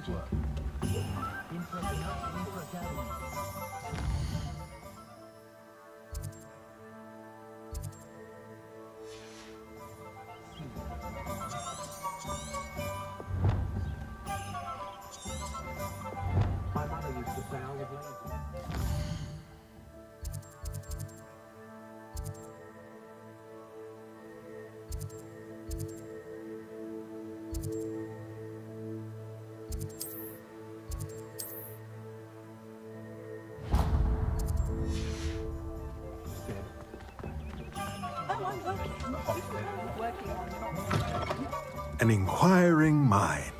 My mother used to say I was lazy. An inquiring mind.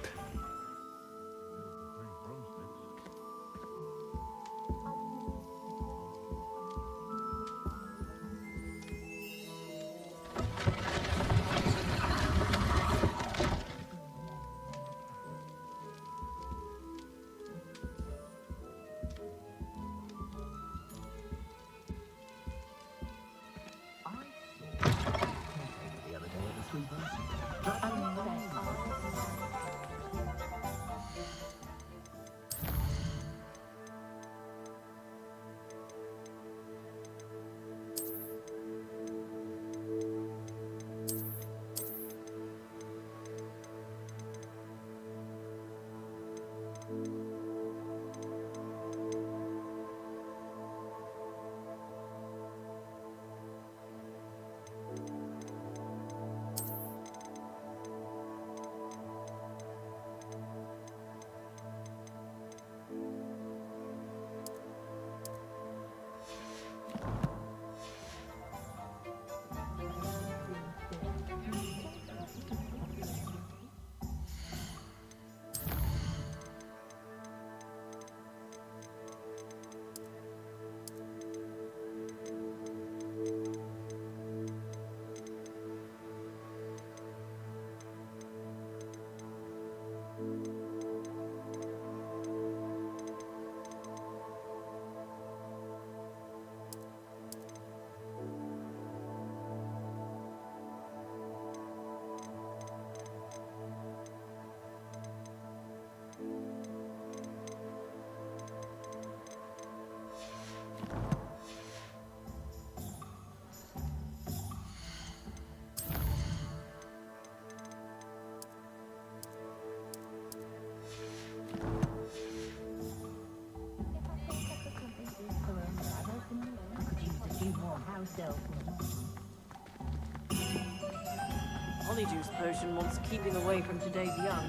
Honeydew potion wants keeping away from today's young.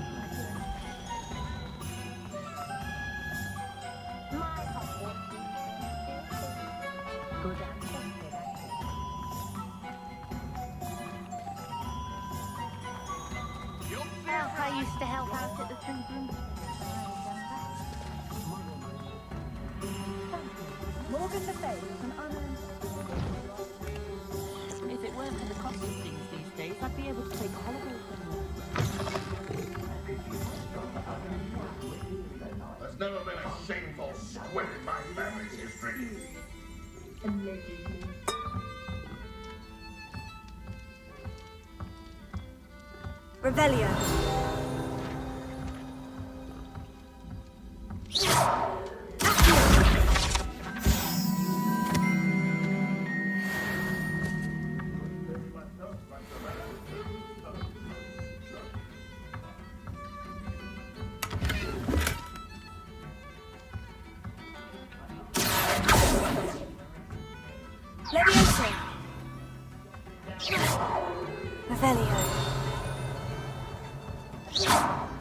I used to help out at the Three Rooms. Morgan the Face, an unearned. If it weren't for the cost of things these days, I'd be able to take a holiday There's never been a shameful squib in my family's history. Revelio. Leviosa. Revelio.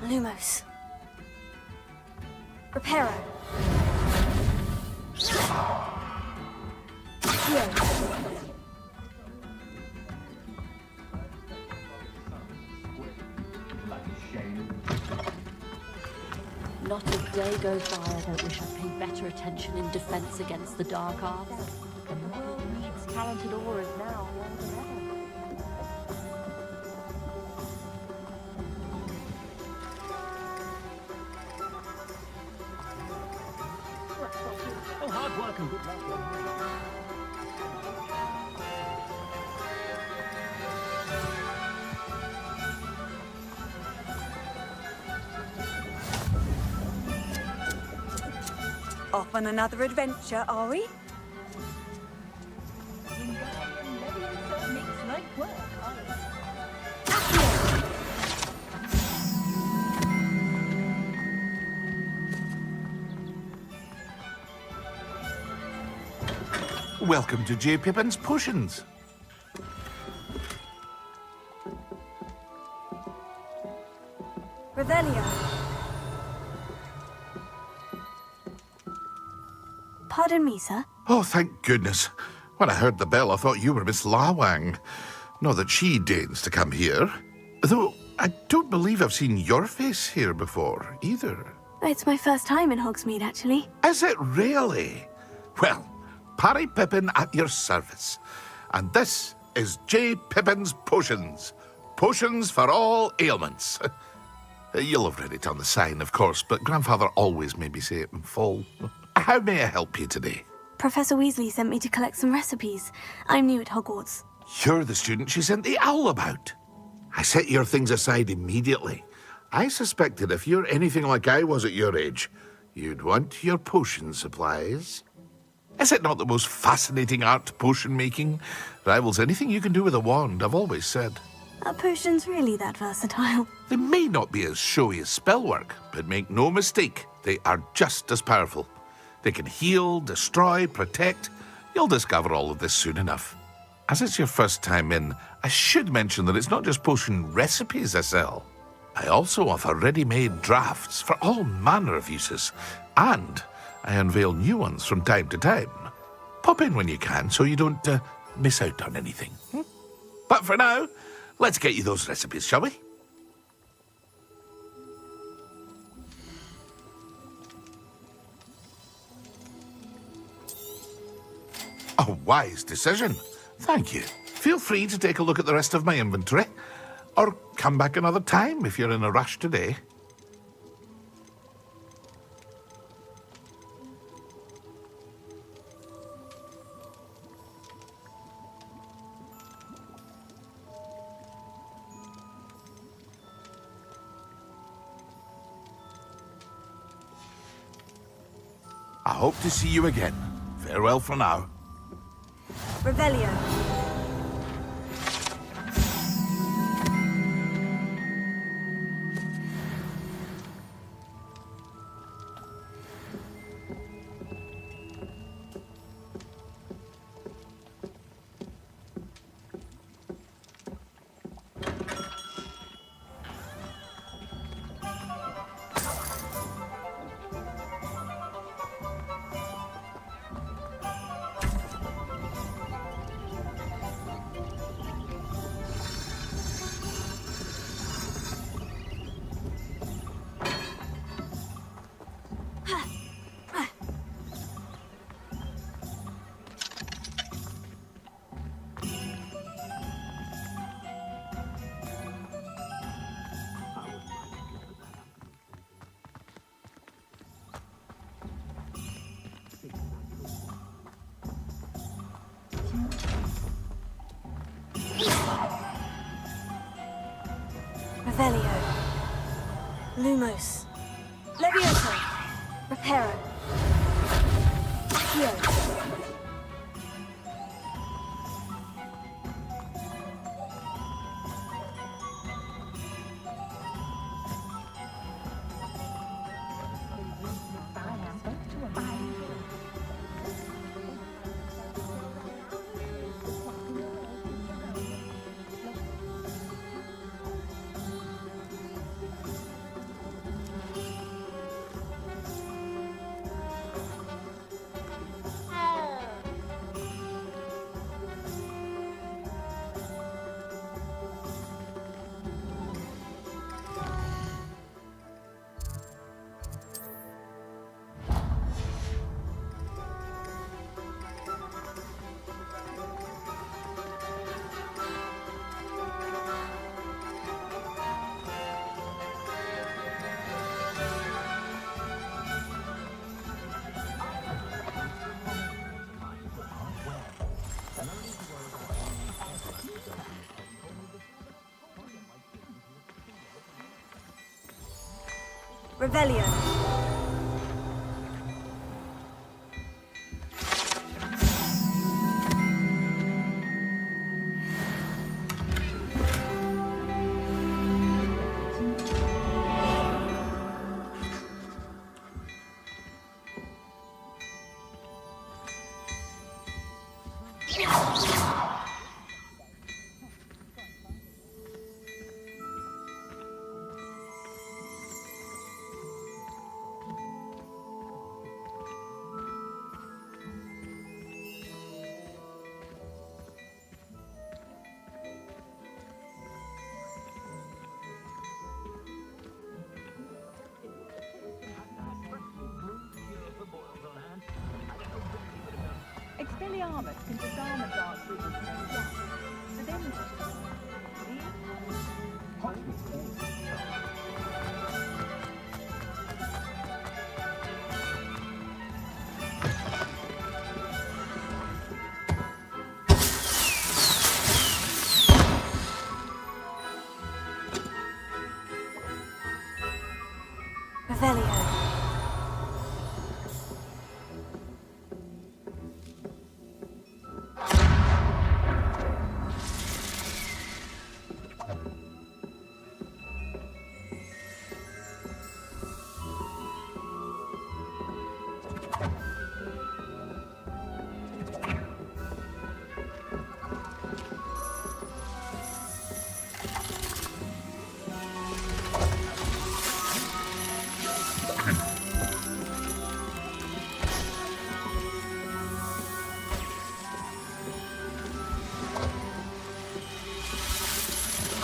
Lumos. Reparo. Not a day goes by I don't wish I'd paid better attention in defense against the dark arts. The world needs talented aurors now more than ever. Oh, hard work and good luck. Off on another adventure, are we? Welcome to J. Pippin's Potions. Revelio. Pardon me, sir. Oh, thank goodness. When I heard the bell, I thought you were Miss Lawang. Not that she deigns to come here. Though I don't believe I've seen your face here before, either. It's my first time in Hogsmeade, actually. Is it really? Well, Parry Pippin at your service. And this is J. Pippin's Potions. Potions for all ailments. You'll have read it on the sign, of course, but Grandfather always made me say it in full. How may I help you today? Professor Weasley sent me to collect some recipes. I'm new at Hogwarts. You're the student she sent the owl about. I set your things aside immediately. I suspected if you're anything like I was at your age, you'd want your potion supplies. Is it not the most fascinating art, potion making? Rivals anything you can do with a wand, I've always said. Are potions really that versatile? They may not be as showy as spellwork, but make no mistake, they are just as powerful. They can heal, destroy, protect. You'll discover all of this soon enough. As it's your first time in, I should mention that it's not just potion recipes I sell. I also offer ready-made drafts for all manner of uses, and I unveil new ones from time to time. Pop in when you can so you don't miss out on anything. But for now, let's get you those recipes, shall we? A wise decision. Thank you. Feel free to take a look at the rest of my inventory, or come back another time if you're in a rush today. I hope to see you again. Farewell for now. Revelio. Revelio. Lumos. Levioso. Reparo. Accio. Revelio. heavy armor can disarm a dark wizard in a flash. Within the Revelio.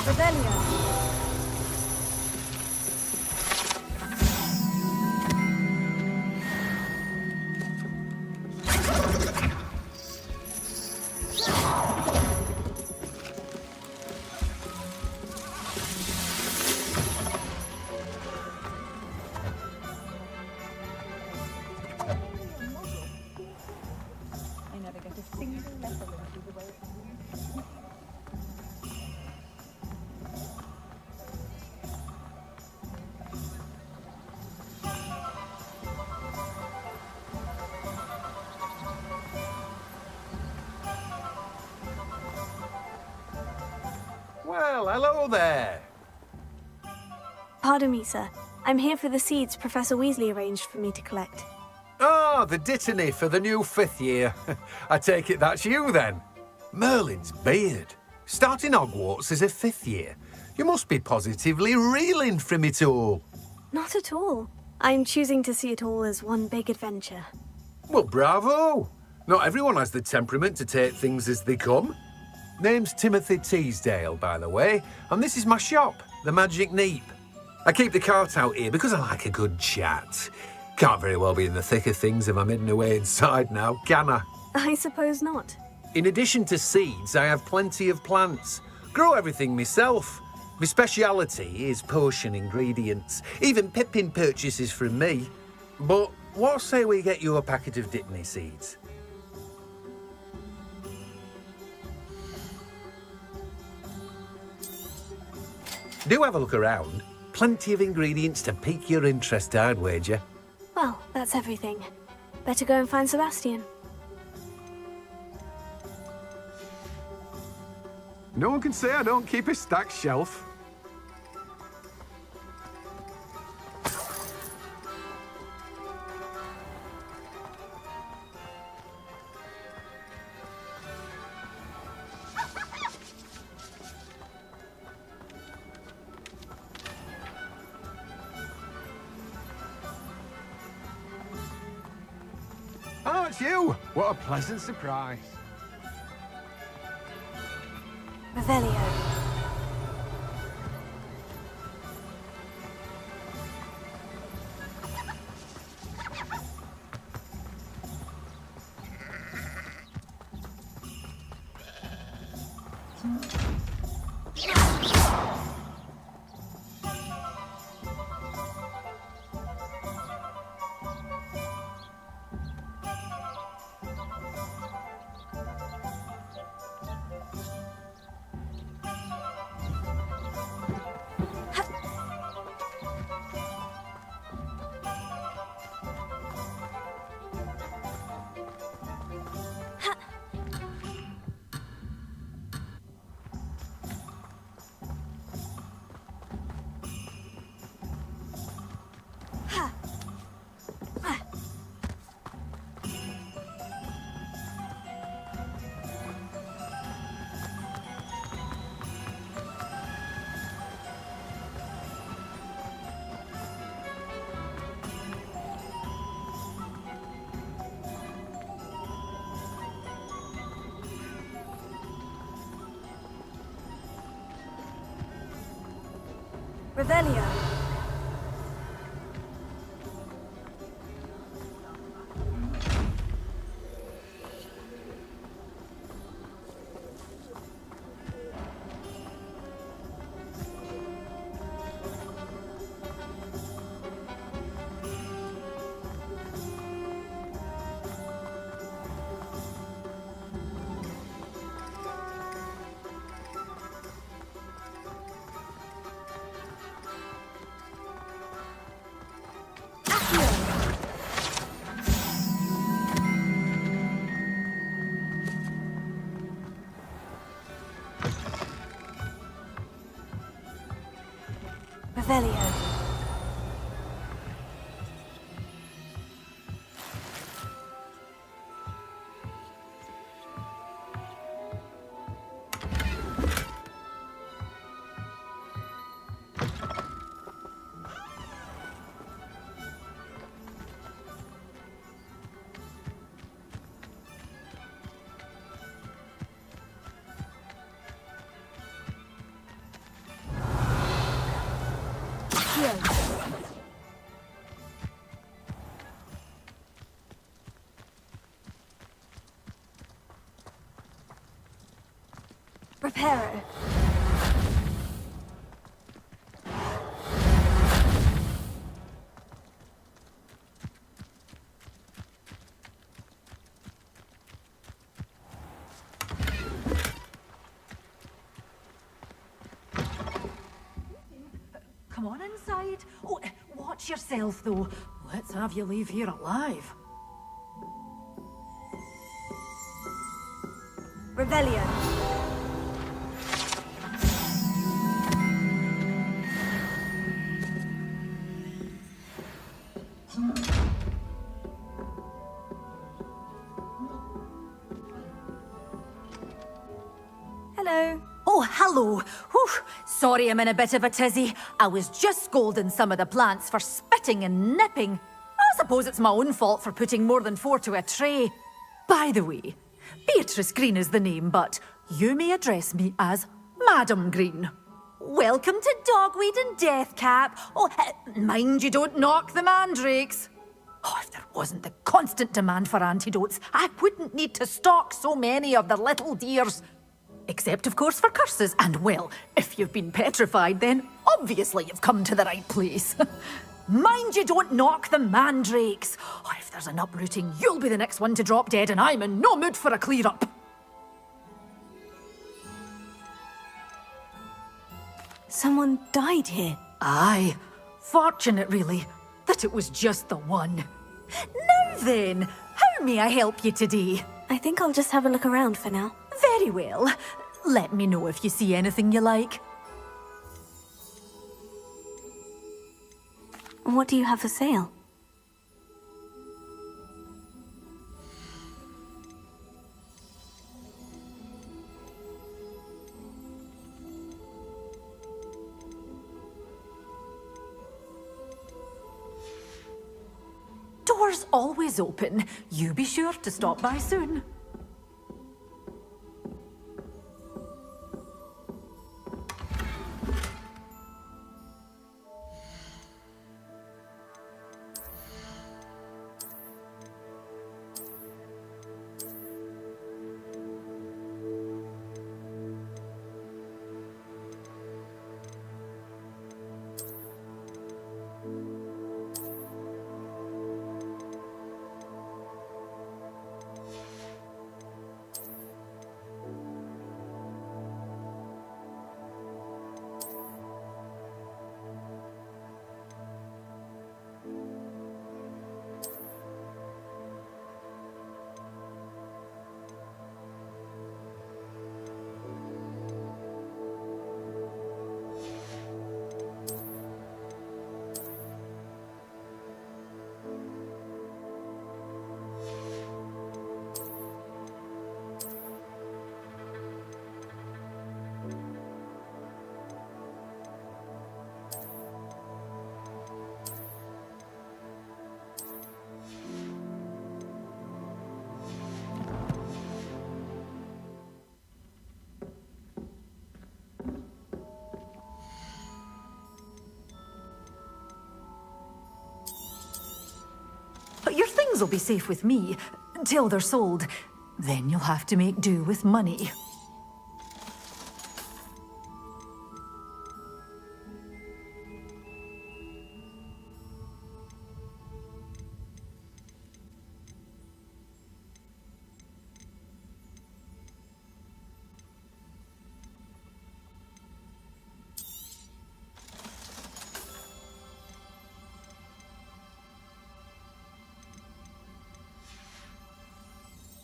Revelio. I never get a single letter when she's away from me. Well, hello there. Pardon me, sir. I'm here for the seeds Professor Weasley arranged for me to collect. Ah, the dittany for the new 5th year. I take it that's you then. Merlin's beard. Starting Hogwarts as a 5th year. You must be positively reeling from it all. Not at all. I'm choosing to see it all as one big adventure. Well, bravo. Not everyone has the temperament to take things as they come. Name's Timothy Teasdale, by the way, and this is my shop, the Magic Neep. I keep the cart out here because I like a good chat. Can't very well be in the thick of things if I'm hidden away inside now, can I? I suppose not. In addition to seeds, I have plenty of plants. Grow everything myself. My speciality is potion ingredients. Even Pippin purchases from me. But what say we get you a packet of Dittany seeds? Do have a look around. Plenty of ingredients to pique your interest, I'd wager. Well, that's everything. Better go and find Sebastian. No one can say I don't keep a stacked shelf. Oh, it's you! What a pleasant surprise. Revelio. Revelio. Revelio. Reparo. Come on inside. Oh, watch yourself, though. Let's have you leave here alive. Revelio. Hello. Oh, hello. Whew. Sorry I'm in a bit of a tizzy. I was just scolding some of the plants for spitting and nipping. I suppose it's my own fault for putting more than 4 to a tray. By the way, Beatrice Green is the name, but you may address me as Madam Green. Welcome to Dogweed and Deathcap. Oh, mind you don't knock the mandrakes. Oh, if there wasn't the constant demand for antidotes, I wouldn't need to stock so many of the little dears. Except, of course, for curses. And, well, if you've been petrified, then obviously you've come to the right place. Mind you don't knock the mandrakes. Oh, if there's an uprooting, you'll be the next one to drop dead, and I'm in no mood for a clear-up. Someone died here. Aye. Fortunate, really, that it was just the one. Now then, how may I help you today? I think I'll just have a look around for now. Very well. Let me know if you see anything you like. What do you have for sale? Doors always open. You be sure to stop by soon. But your things will be safe with me, till they're sold. Then you'll have to make do with money.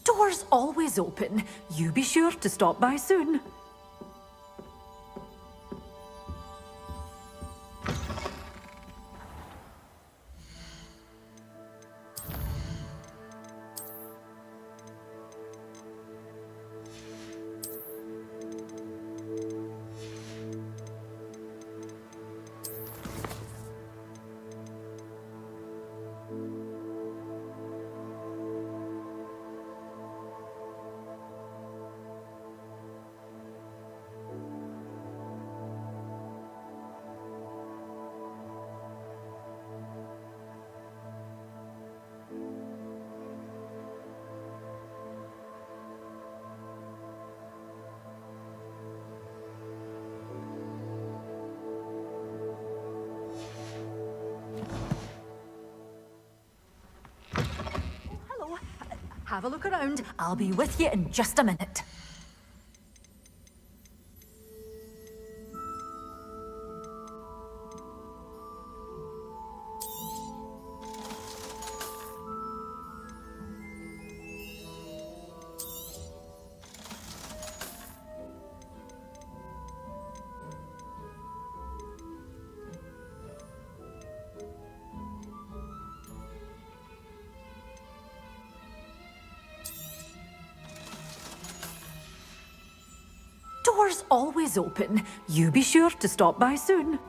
Doors always open. You be sure to stop by soon. Have a look around. I'll be with you in just a minute. Doors always open. You be sure to stop by soon.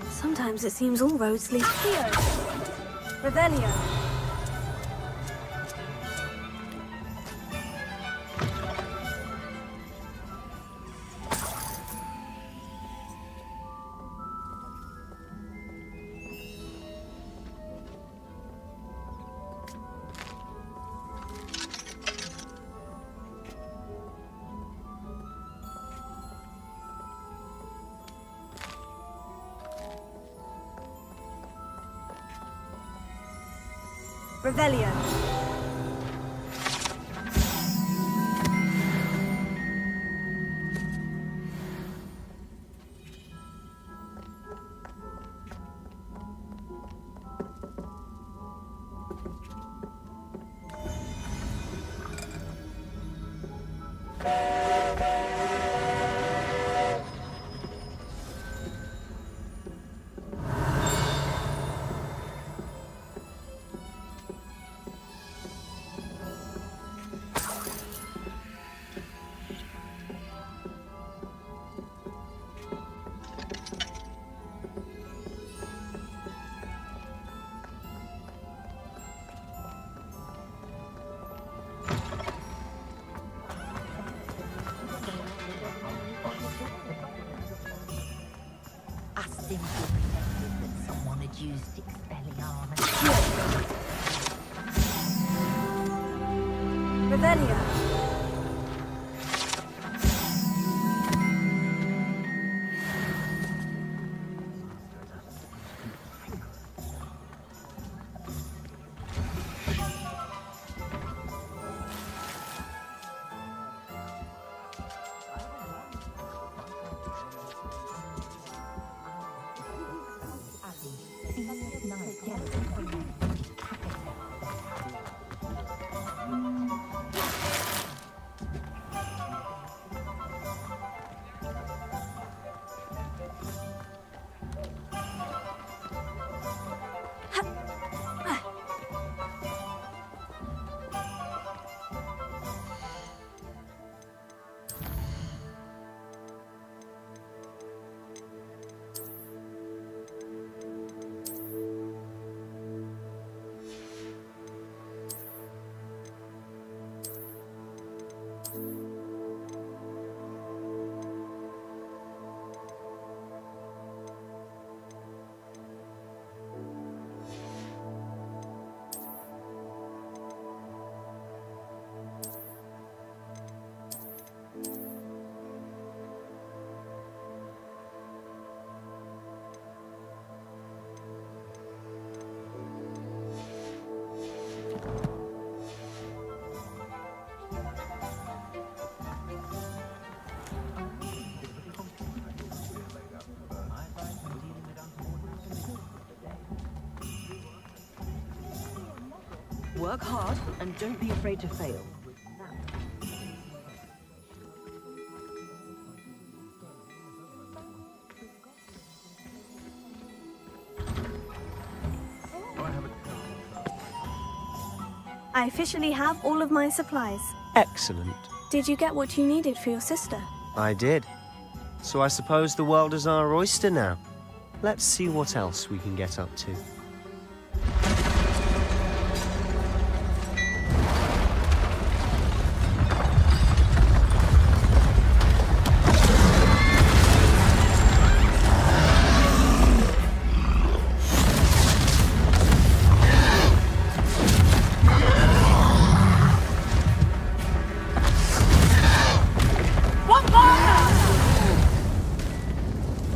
Sometimes it seems all roads lead. Revelio. Revelio. used Expelliarmus. Revelio. Work hard and don't be afraid to fail. I officially have all of my supplies. Excellent. Did you get what you needed for your sister? I did. So I suppose the world is our oyster now. Let's see what else we can get up to.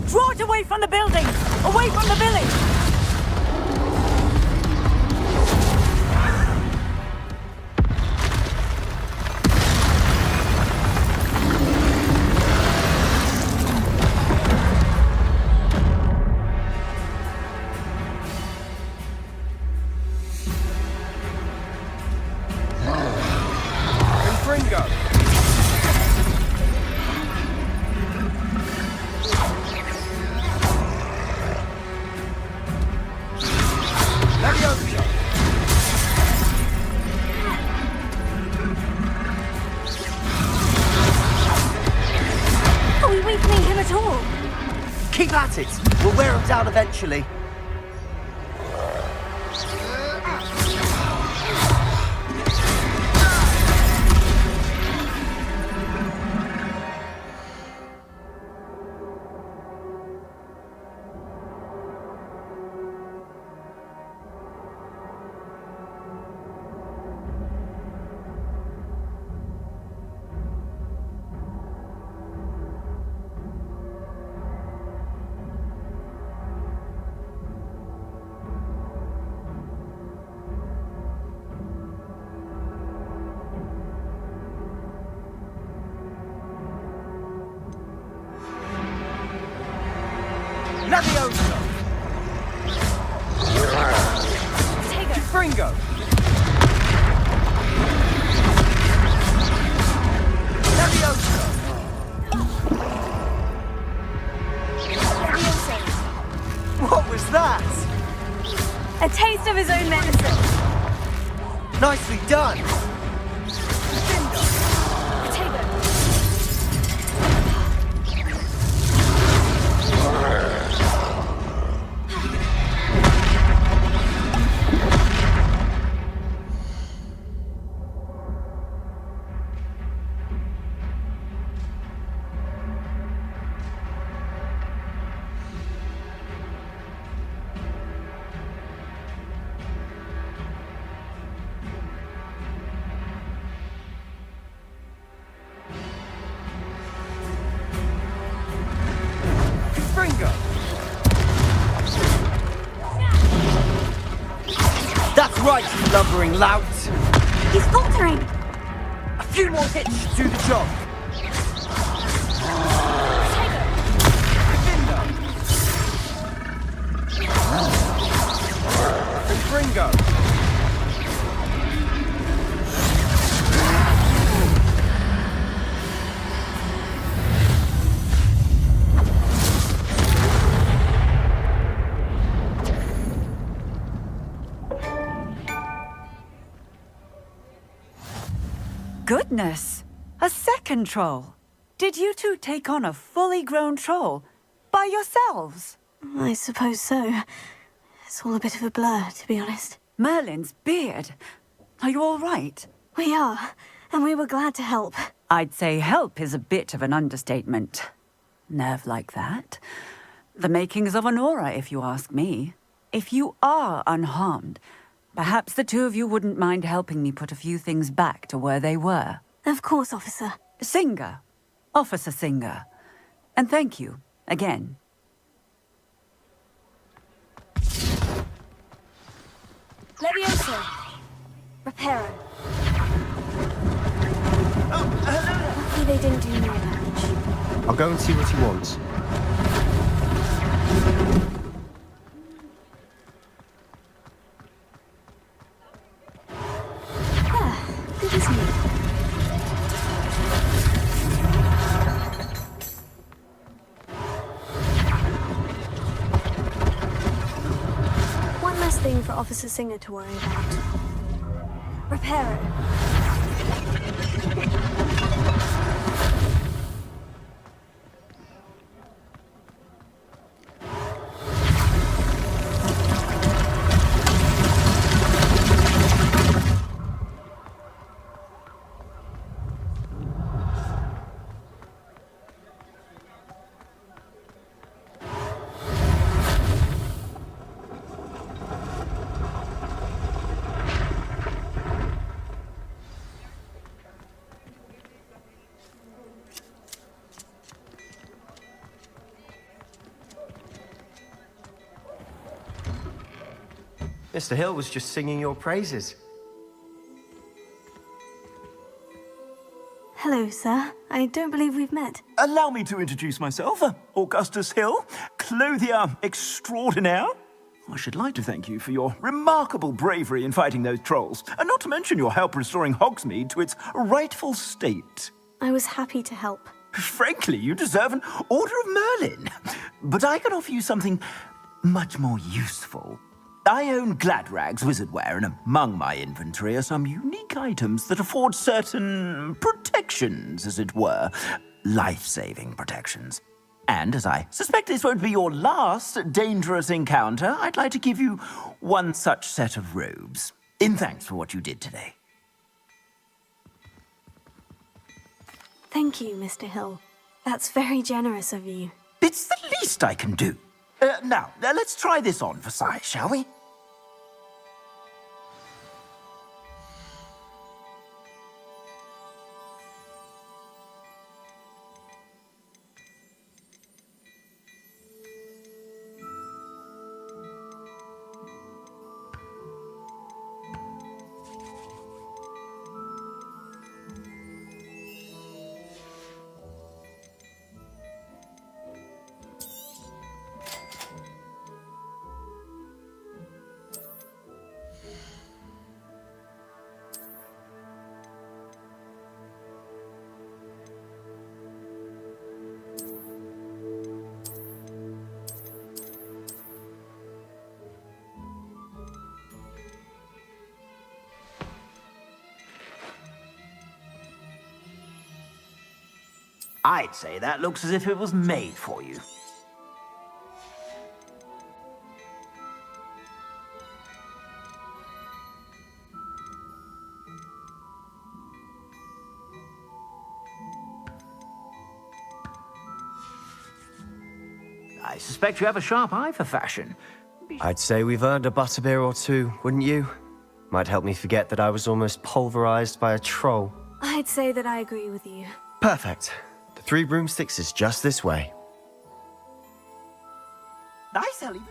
Draw it away from the building! Away from the village! Confringo! Are we weakening him at all? Keep at it! We'll wear him down eventually. Levioso! Fringo! Levioso! What was that? A taste of his own medicine. Nicely done! Right, you lumbering lout. He's faltering! A few more hits should do the job. And Ringo. Goodness! A second troll. Did you two take on a fully grown troll by yourselves? I suppose so. It's all a bit of a blur, to be honest. Merlin's beard. Are you all right? We are, and we were glad to help. I'd say help is a bit of an understatement. Nerve like that. The makings of an aura, if you ask me. If you are unharmed, perhaps the two of you wouldn't mind helping me put a few things back to where they were. Of course, officer. Singer. Officer Singer. And thank you, again. Levioso. Reparo. Lucky they didn't do more damage. I'll go and see what he wants. Good as new. One less thing for Officer Singer to worry about. Reparo. Mr. Hill was just singing your praises. Hello, sir. I don't believe we've met. Allow me to introduce myself, Augustus Hill, clothier extraordinaire. I should like to thank you for your remarkable bravery in fighting those trolls, and not to mention your help restoring Hogsmeade to its rightful state. I was happy to help. Frankly, you deserve an Order of Merlin. But I can offer you something much more useful. I own Gladrag's wizardware, and among my inventory are some unique items that afford certain protections, as it were. Life-saving protections. And as I suspect this won't be your last dangerous encounter, I'd like to give you one such set of robes, in thanks for what you did today. Thank you, Mr. Hill. That's very generous of you. It's the least I can do. Now, let's try this on for size, shall we? I'd say that looks as if it was made for you. I suspect you have a sharp eye for fashion. I'd say we've earned a butterbeer or two, wouldn't you? Might help me forget that I was almost pulverized by a troll. I'd say that I agree with you. Perfect. The 3 broomsticks is just this way. I sell even...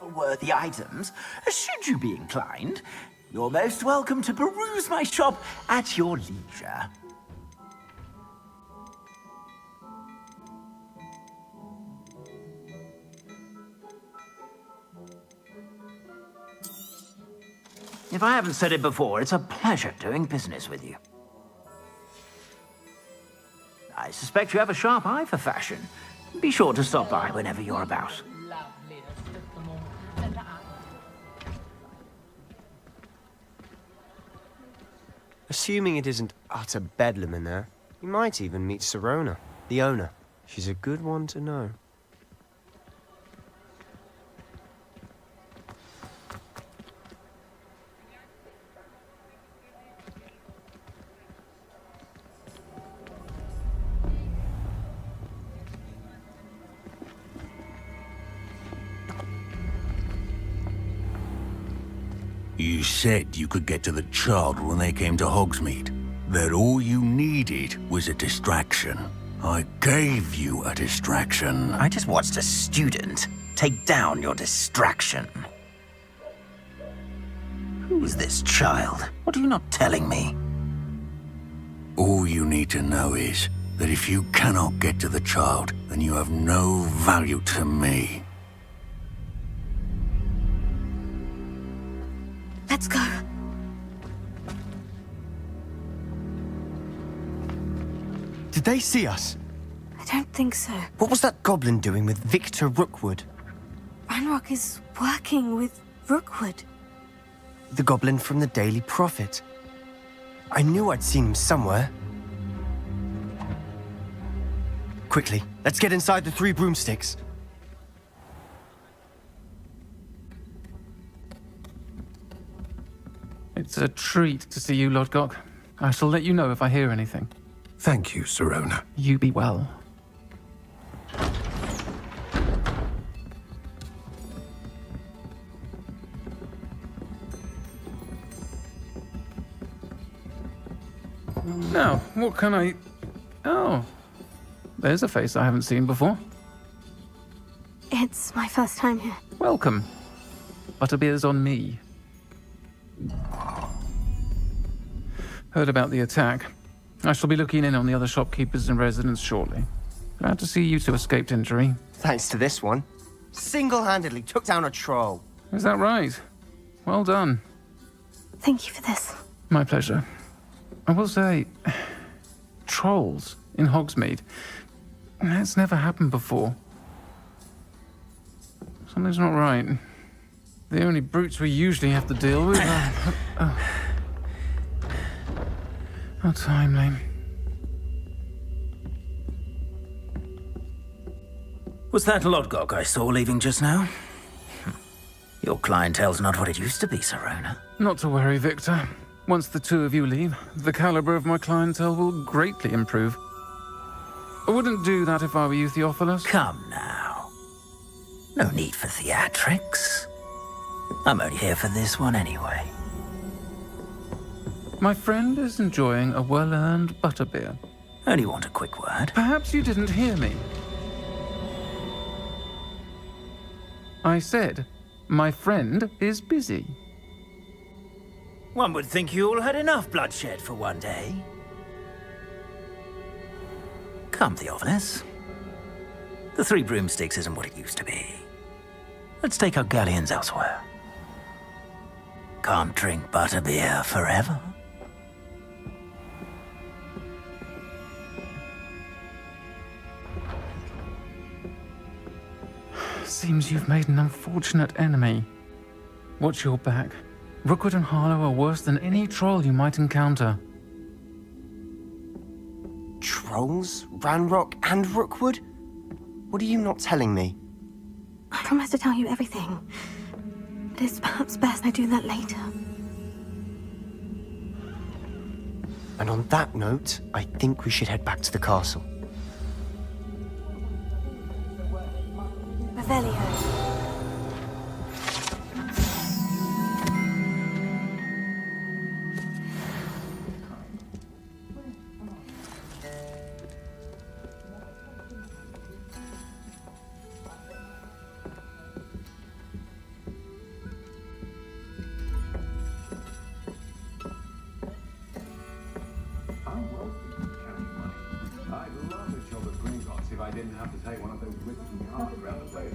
sale-worthy items, should you be inclined, you're most welcome to peruse my shop at your leisure. If I haven't said it before, it's a pleasure doing business with you. I suspect you have a sharp eye for fashion. Be sure to stop by whenever you're about. Assuming it isn't utter bedlam in there, you might even meet Sirona, the owner. She's a good one to know. You said you could get to the child when they came to Hogsmeade. That all you needed was a distraction. I gave you a distraction. I just watched a student take down your distraction. Who's this child? What are you not telling me? All you need to know is that if you cannot get to the child, then you have no value to me. Let's go. Did they see us? I don't think so. What was that goblin doing with Victor Rookwood? Ranrock is working with Rookwood. The goblin from the Daily Prophet. I knew I'd seen him somewhere. Quickly, let's get inside the 3 broomsticks. It's a treat to see you, Lodgok. I shall let you know if I hear anything. Thank you, Sirona. You be well. Now, what can I... Oh, there's a face I haven't seen before. It's my first time here. Welcome. Butterbeer's on me. Heard about the attack. I shall be looking in on the other shopkeepers and residents shortly. Glad to see you two escaped injury. Thanks to this one. Single-handedly took down a troll. Is that right? Well done. Thank you for this. My pleasure. I will say, trolls in Hogsmeade. That's never happened before. Something's not right. The only brutes we usually have to deal with are... How timely. Was that Lodgok I saw leaving just now? Your clientele's not what it used to be, Sirona. Not to worry, Victor. Once the 2 of you leave, the caliber of my clientele will greatly improve. I wouldn't do that if I were you, Theophilus. Come now. No need for theatrics. I'm only here for this one anyway. My friend is enjoying a well-earned butterbeer. Only want a quick word. Perhaps you didn't hear me. I said, my friend is busy. One would think you all had enough bloodshed for one day. Come, Theophilus. The 3 broomsticks isn't what it used to be. Let's take our galleons elsewhere. Can't drink butterbeer forever. Seems you've made an unfortunate enemy. Watch your back. Rookwood and Harlow are worse than any troll you might encounter. Trolls? Ranrock and Rookwood? What are you not telling me? I promise to tell you everything. But it's perhaps best I do that later. And on that note, I think we should head back to the castle. Revelio. I didn't have to take one of those whipping cars around the place.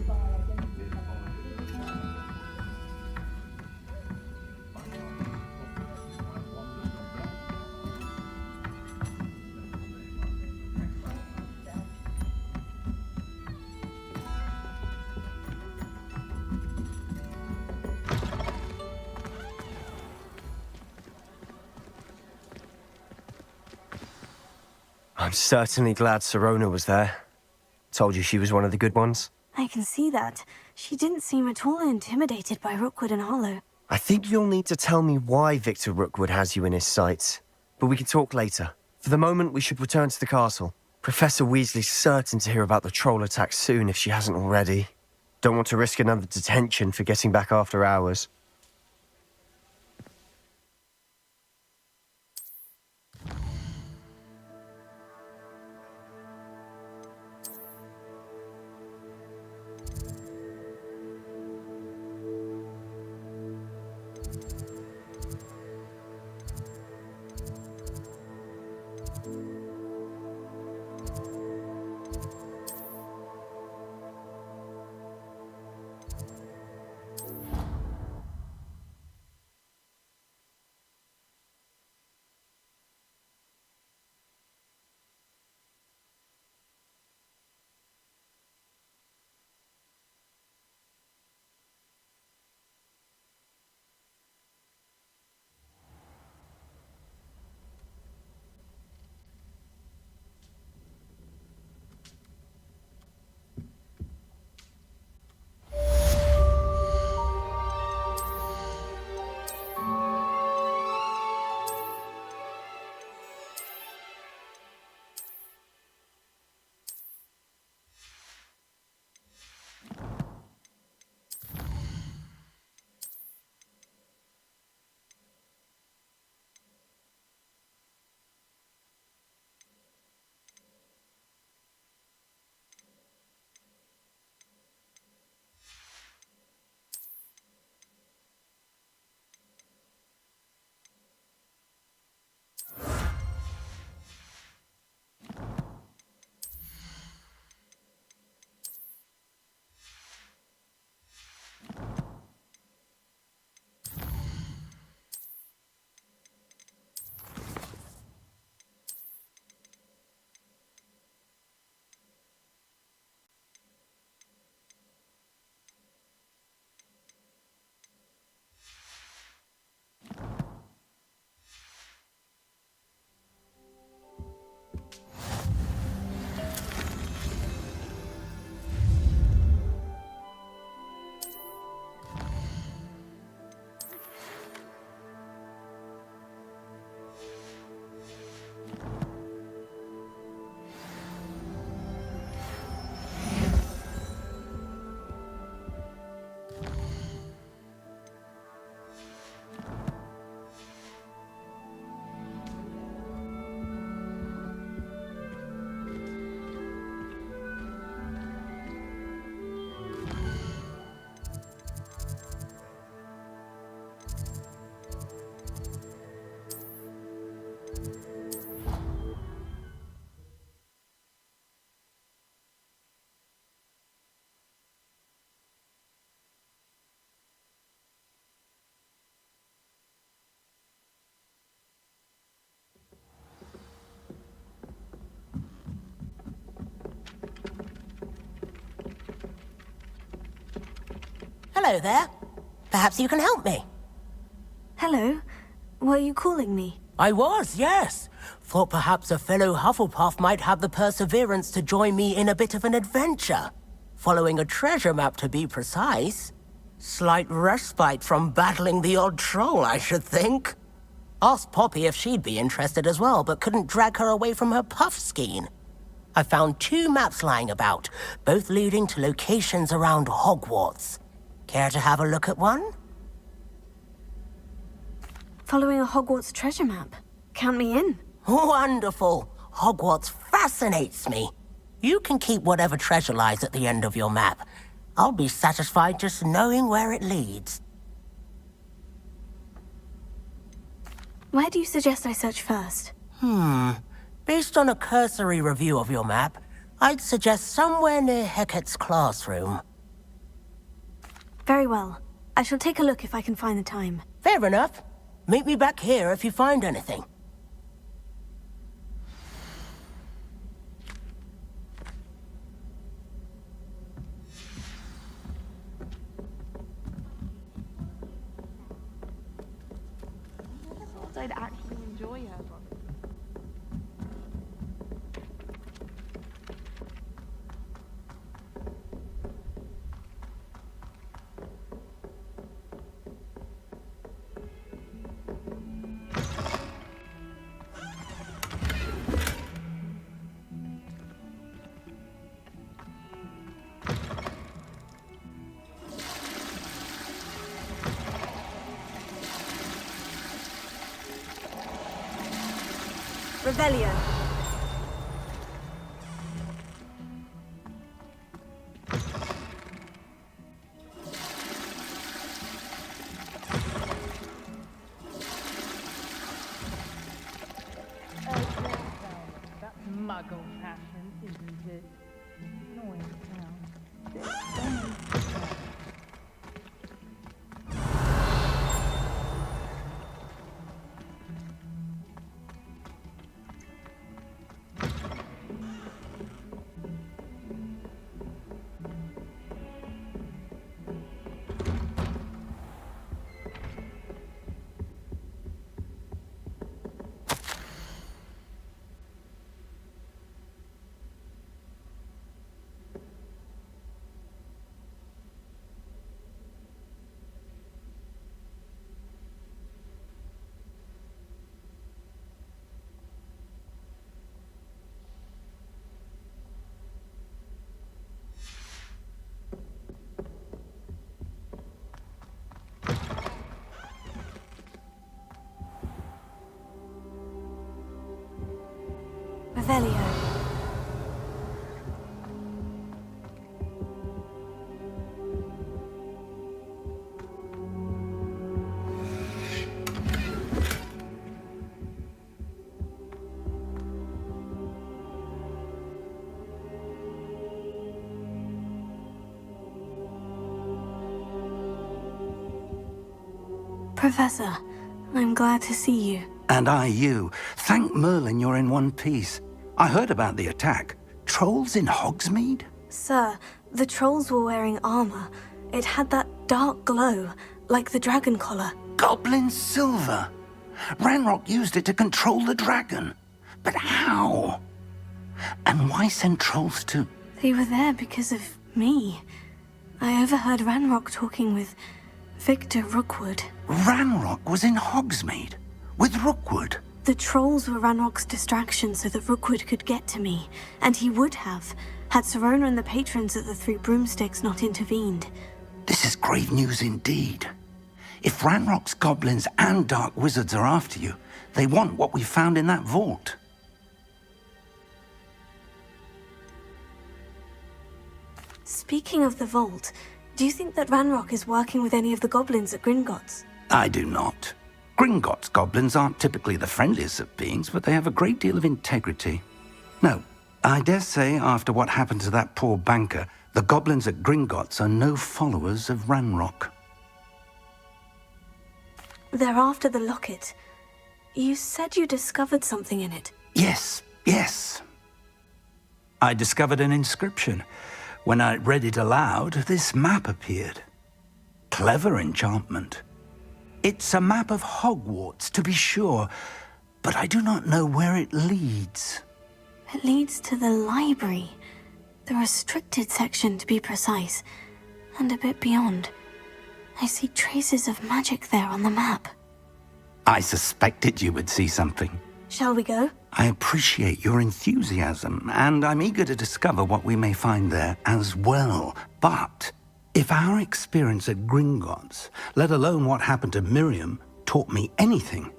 I'm certainly glad Sirona was there. Told you she was one of the good ones. I can see that. She didn't seem at all intimidated by Rookwood and Hollow. I think you'll need to tell me why Victor Rookwood has you in his sights. But we can talk later. For the moment, we should return to the castle. Professor Weasley's certain to hear about the troll attack soon if she hasn't already. Don't want to risk another detention for getting back after hours. Hello there. Perhaps you can help me. Hello. Were you calling me? I was, yes. Thought perhaps a fellow Hufflepuff might have the perseverance to join me in a bit of an adventure. Following a treasure map, to be precise. Slight respite from battling the odd troll, I should think. Asked Poppy if she'd be interested as well, but couldn't drag her away from her puff skein. I found 2 maps lying about, both leading to locations around Hogwarts. Care to have a look at one? Following a Hogwarts treasure map. Count me in. Wonderful. Hogwarts fascinates me. You can keep whatever treasure lies at the end of your map. I'll be satisfied just knowing where it leads. Where do you suggest I search first? Based on a cursory review of your map, I'd suggest somewhere near Hecate's classroom. Very well. I shall take a look if I can find the time. Fair enough. Meet me back here if you find anything. I'd actually enjoy her book. Revelio. That's muggle fashion, isn't it? Annoying sound. Revelio. Professor, I'm glad to see you. And I you. Thank Merlin you're in one piece. I heard about the attack. Trolls in Hogsmeade? Sir, the trolls were wearing armor. It had that dark glow, like the dragon collar. Goblin silver. Ranrock used it to control the dragon. But how? And why send trolls to... They were there because of me. I overheard Ranrock talking with Victor Rookwood. Ranrock was in Hogsmeade? With Rookwood? The trolls were Ranrock's distraction so that Rookwood could get to me. And he would have, had Serona and the patrons at the Three Broomsticks not intervened. This is grave news indeed. If Ranrock's goblins and dark wizards are after you, they want what we found in that vault. Speaking of the vault, do you think that Ranrock is working with any of the goblins at Gringotts? I do not. Gringotts goblins aren't typically the friendliest of beings, but they have a great deal of integrity. No, I dare say after what happened to that poor banker, the goblins at Gringotts are no followers of Ranrock. They're after the locket. You said you discovered something in it. Yes. I discovered an inscription. When I read it aloud, this map appeared. Clever enchantment. It's a map of Hogwarts, to be sure, but I do not know where it leads. It leads to the library. The restricted section, to be precise. And a bit beyond. I see traces of magic there on the map. I suspected you would see something. Shall we go? I appreciate your enthusiasm, and I'm eager to discover what we may find there as well. But if our experience at Gringotts, let alone what happened to Miriam, taught me anything,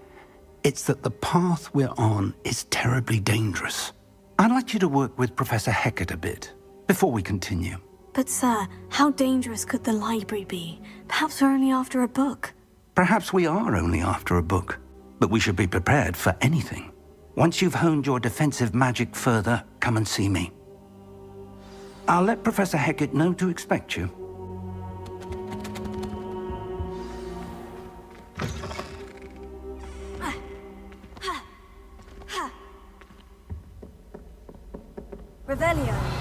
it's that the path we're on is terribly dangerous. I'd like you to work with Professor Hecate a bit before we continue. But sir, how dangerous could the library be? Perhaps we're only after a book. Perhaps we are only after a book, but we should be prepared for anything. Once you've honed your defensive magic further, come and see me. I'll let Professor Hecat know to expect you. Revelio.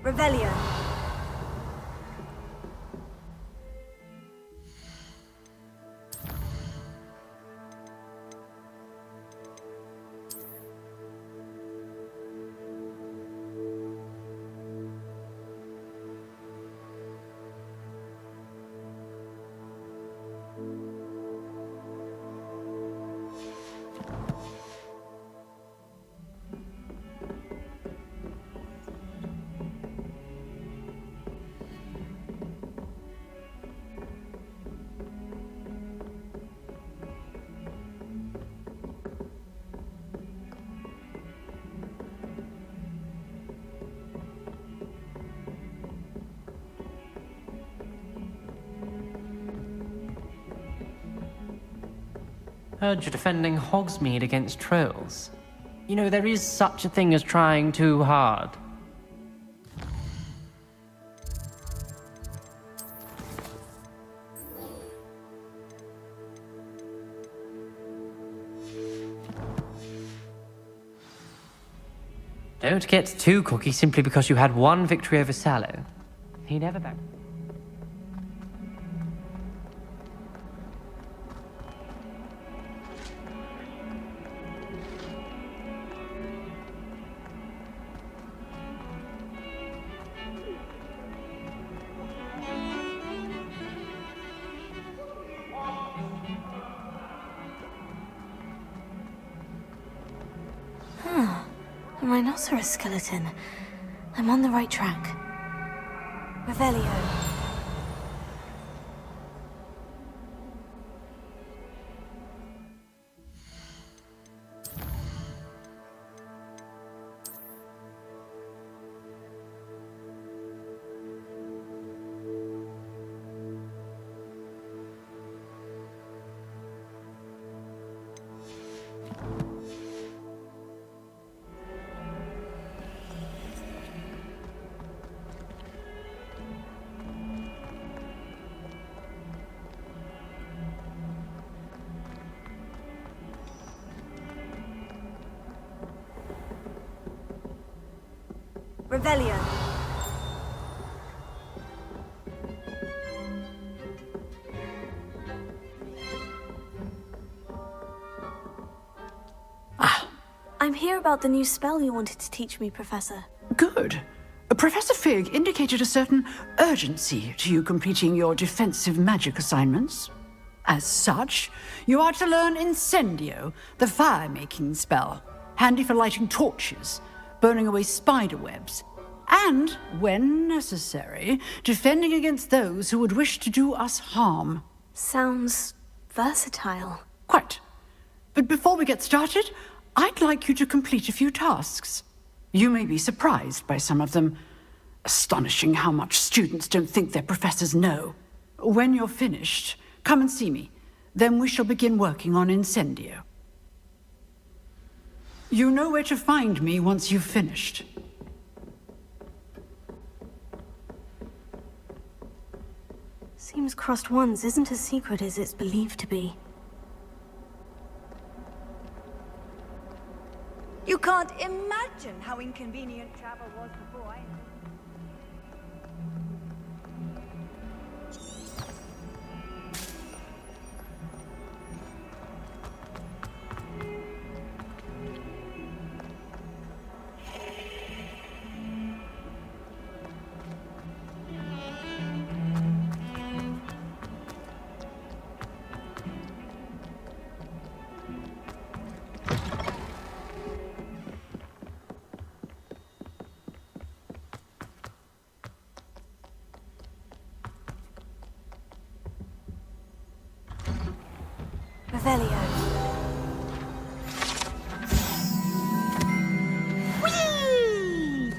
Revelio. Heard you're defending Hogsmeade against trolls. You know, there is such a thing as trying too hard. Don't get too cocky simply because you had one victory over Sallow. He never backed. A rhinoceros skeleton. I'm on the right track. Revelio. Revelio. I'm here about the new spell you wanted to teach me, Professor. Good. Professor Fig indicated a certain urgency to you completing your defensive magic assignments. As such, you are to learn Incendio, the fire-making spell, handy for lighting torches, burning away spider webs, and, when necessary, defending against those who would wish to do us harm. Sounds versatile. Quite. But before we get started, I'd like you to complete a few tasks. You may be surprised by some of them. Astonishing how much students don't think their professors know. When you're finished, come and see me. Then we shall begin working on Incendio. You know where to find me once you've finished. Seems Crossed Ones isn't as secret as it's believed to be. You can't imagine how inconvenient travel was before I... Revelio. Whee!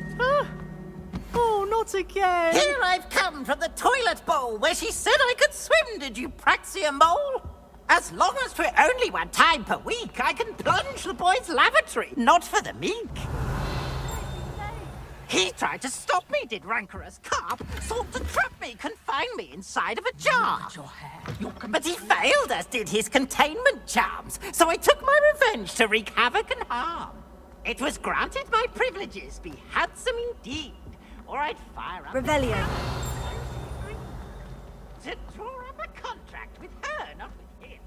Oh, not again! Here I've come from the toilet bowl where she said I could swim, did you praxia mole? As long as for only one time per week, I can plunge the boy's lavatory, not for the meek. He tried to stop me, did rancorous carp, sought to trap me, confine me inside of a jar. But he failed, as did his containment charms, so I took my revenge to wreak havoc and harm. It was granted my privileges be handsome indeed, or I'd fire up... Revelio. To draw up a contract with her, not with him.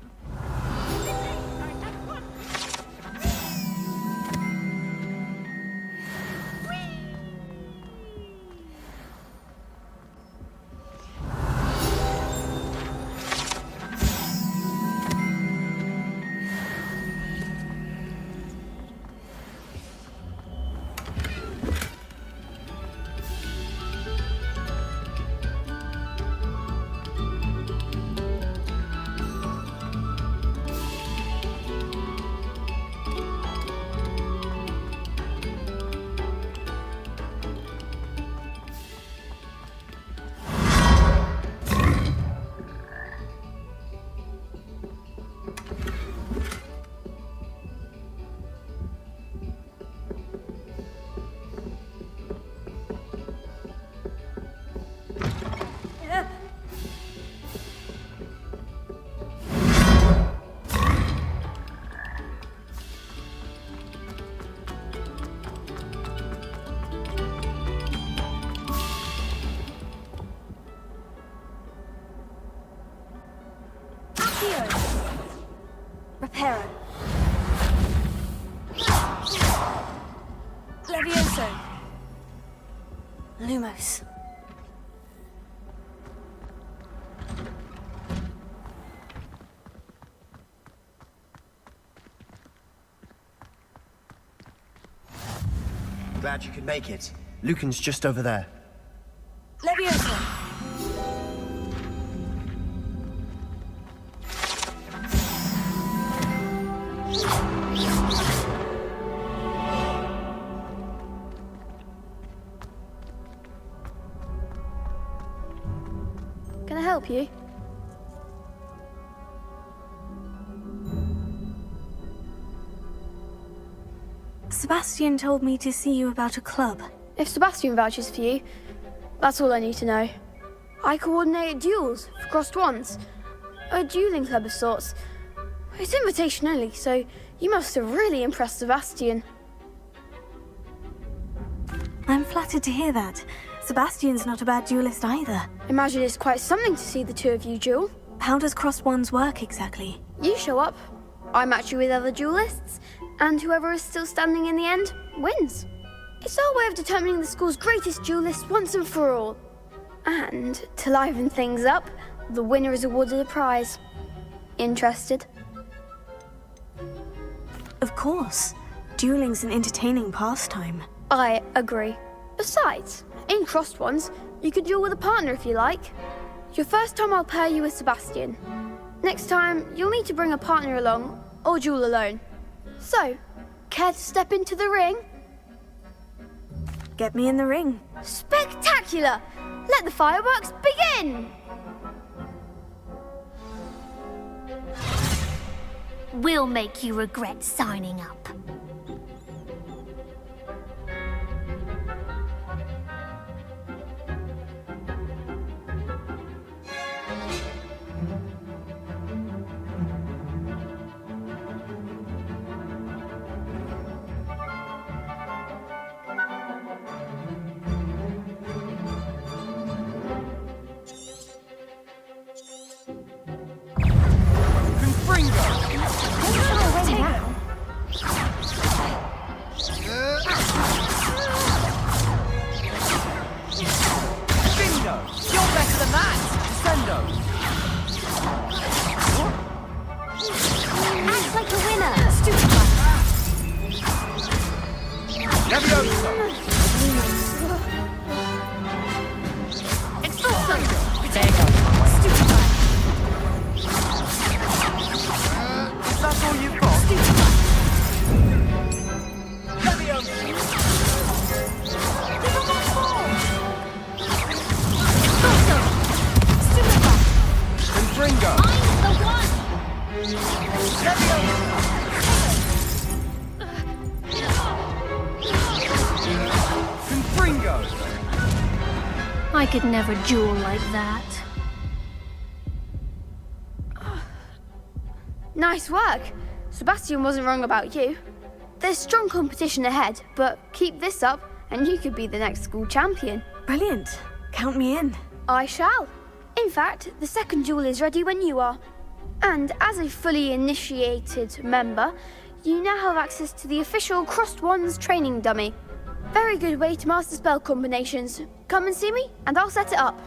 Reparo. Levioso. Lumos. Glad you could make it. Lucan's just over there. Levioso. Can I help you? Sebastian told me to see you about a club. If Sebastian vouches for you, that's all I need to know. I coordinate duels for Crossed Ones. A dueling club of sorts. It's invitation only, so you must have really impressed Sebastian. I'm flattered to hear that. Sebastian's not a bad duelist either. Imagine it's quite something to see the two of you duel. How does Crossed Ones work exactly? You show up, I match you with other duelists, and whoever is still standing in the end wins. It's our way of determining the school's greatest duelist once and for all. And to liven things up, the winner is awarded a prize. Interested? Of course. Dueling's an entertaining pastime. I agree. Besides, in Crossed Ones, you could duel with a partner if you like. Your first time I'll pair you with Sebastian. Next time, you'll need to bring a partner along, or duel alone. So, care to step into the ring? Get me in the ring. Spectacular! Let the fireworks begin! We'll make you regret signing up. could never duel like that. Nice work. Sebastian wasn't wrong about you. There's strong competition ahead, but keep this up and you could be the next school champion. Brilliant. Count me in. I shall. In fact, the second duel is ready when you are. And as a fully initiated member, you now have access to the official Crossed Wands training dummy. Very good way to master spell combinations. Come and see me, and I'll set it up.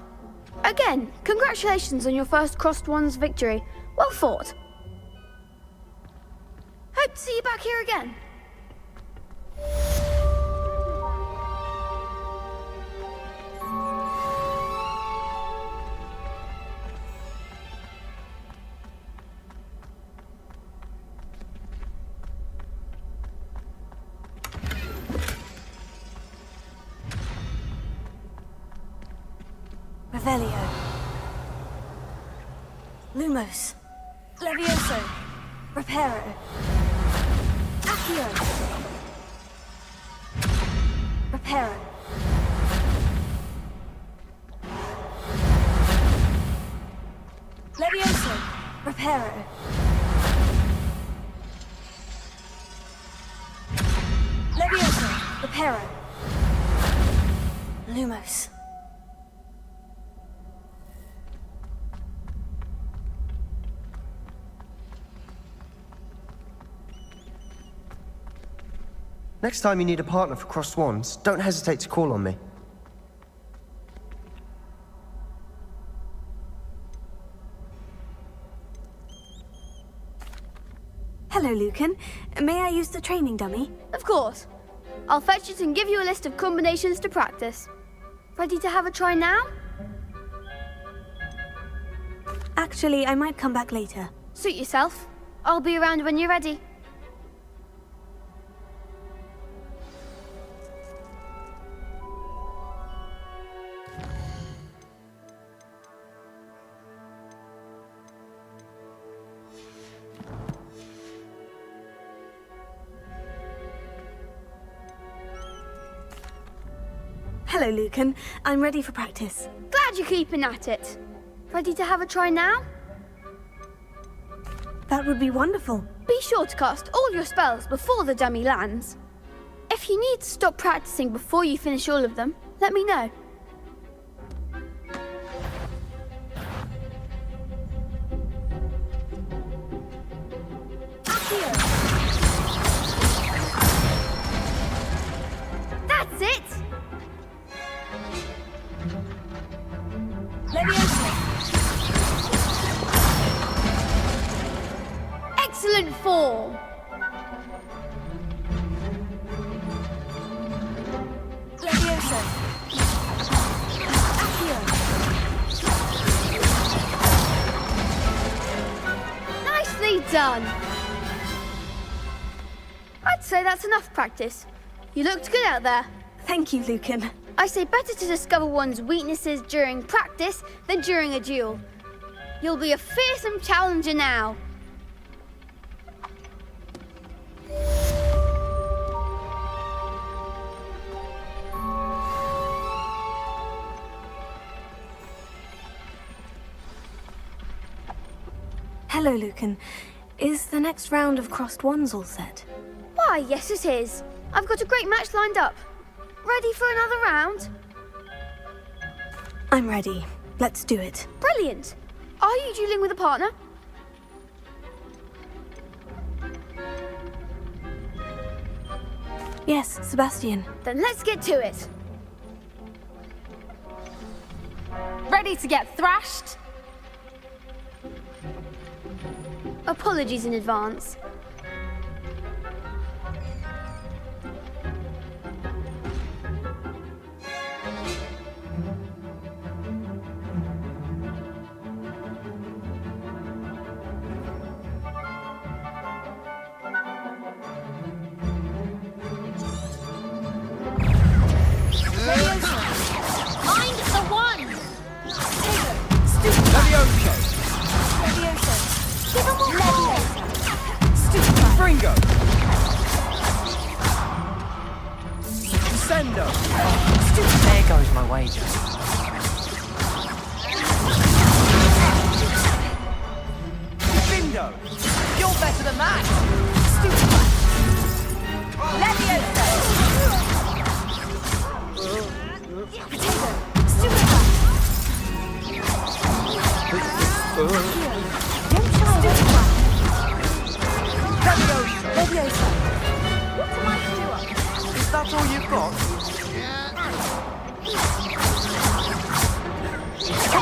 Again, congratulations on your first Crossed Wands victory. Well fought. Hope to see you back here again. Revelio. Lumos. Levioso. Reparo. Accio. Reparo. Levioso. Reparo. Levioso. Reparo. Lumos. Next time you need a partner for Crossed Wands, don't hesitate to call on me. Hello, Lucan. May I use the training dummy? Of course. I'll fetch it and give you a list of combinations to practice. Ready to have a try now? Actually, I might come back later. Suit yourself. I'll be around when you're ready. Hello, Lucan. I'm ready for practice. Glad you're keeping at it. Ready to have a try now? That would be wonderful. Be sure to cast all your spells before the dummy lands. If you need to stop practicing before you finish all of them, let me know. That's it! Excellent form! Levioso. Accio. Nicely done! I'd say that's enough practice. You looked good out there. Thank you, Lucan. I say better to discover one's weaknesses during practice than during a duel. You'll be a fearsome challenger now. Hello, Lucan. Is the next round of Crossed Wands all set? Why, yes it is. I've got a great match lined up. Ready for another round? I'm ready. Let's do it. Brilliant. Are you dueling with a partner? Yes, Sebastian. Then let's get to it. Ready to get thrashed? Apologies in advance. Mind the one! Levioso. Give him more! Fringo. Descendo. There goes my wager.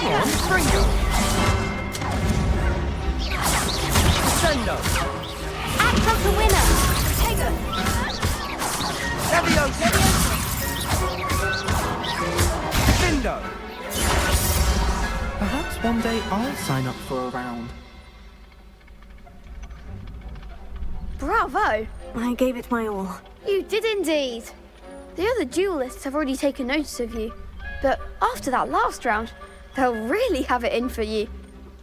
Come on, Fringo! Crescendo! Act out the winner! Tego! Leviosa! Findo! Perhaps one day I'll sign up for a round. Bravo! I gave it my all. You did indeed. The other duelists have already taken notice of you, but after that last round, they'll really have it in for you.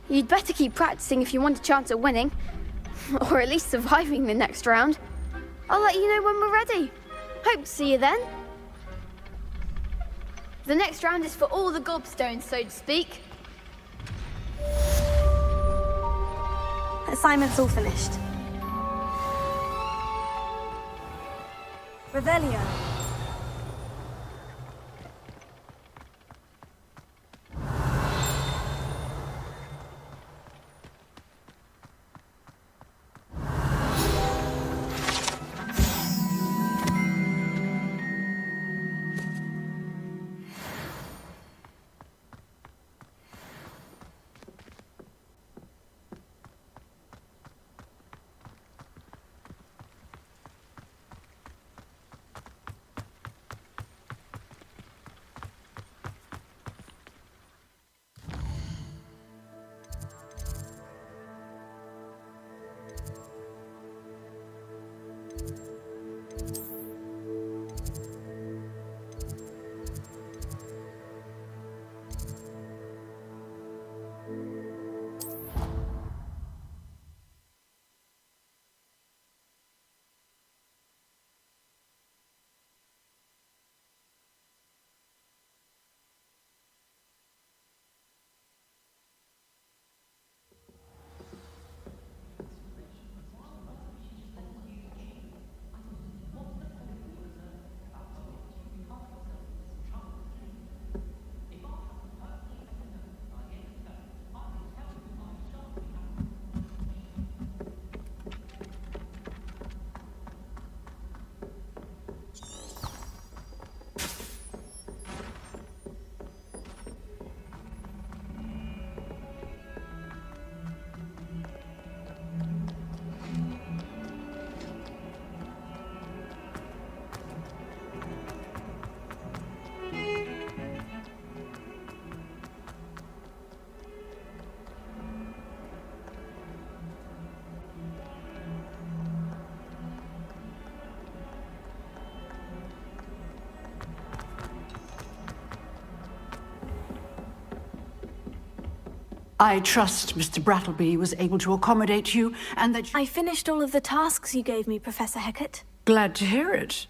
You'd better keep practicing if you want a chance at winning, or at least surviving the next round. I'll let you know when we're ready. Hope to see you then. The next round is for all the gobstones, so to speak. Assignment's all finished. Revelio. I trust Mr. Brattleby was able to accommodate you and that I finished all of the tasks you gave me, Professor Hecat. Glad to hear it.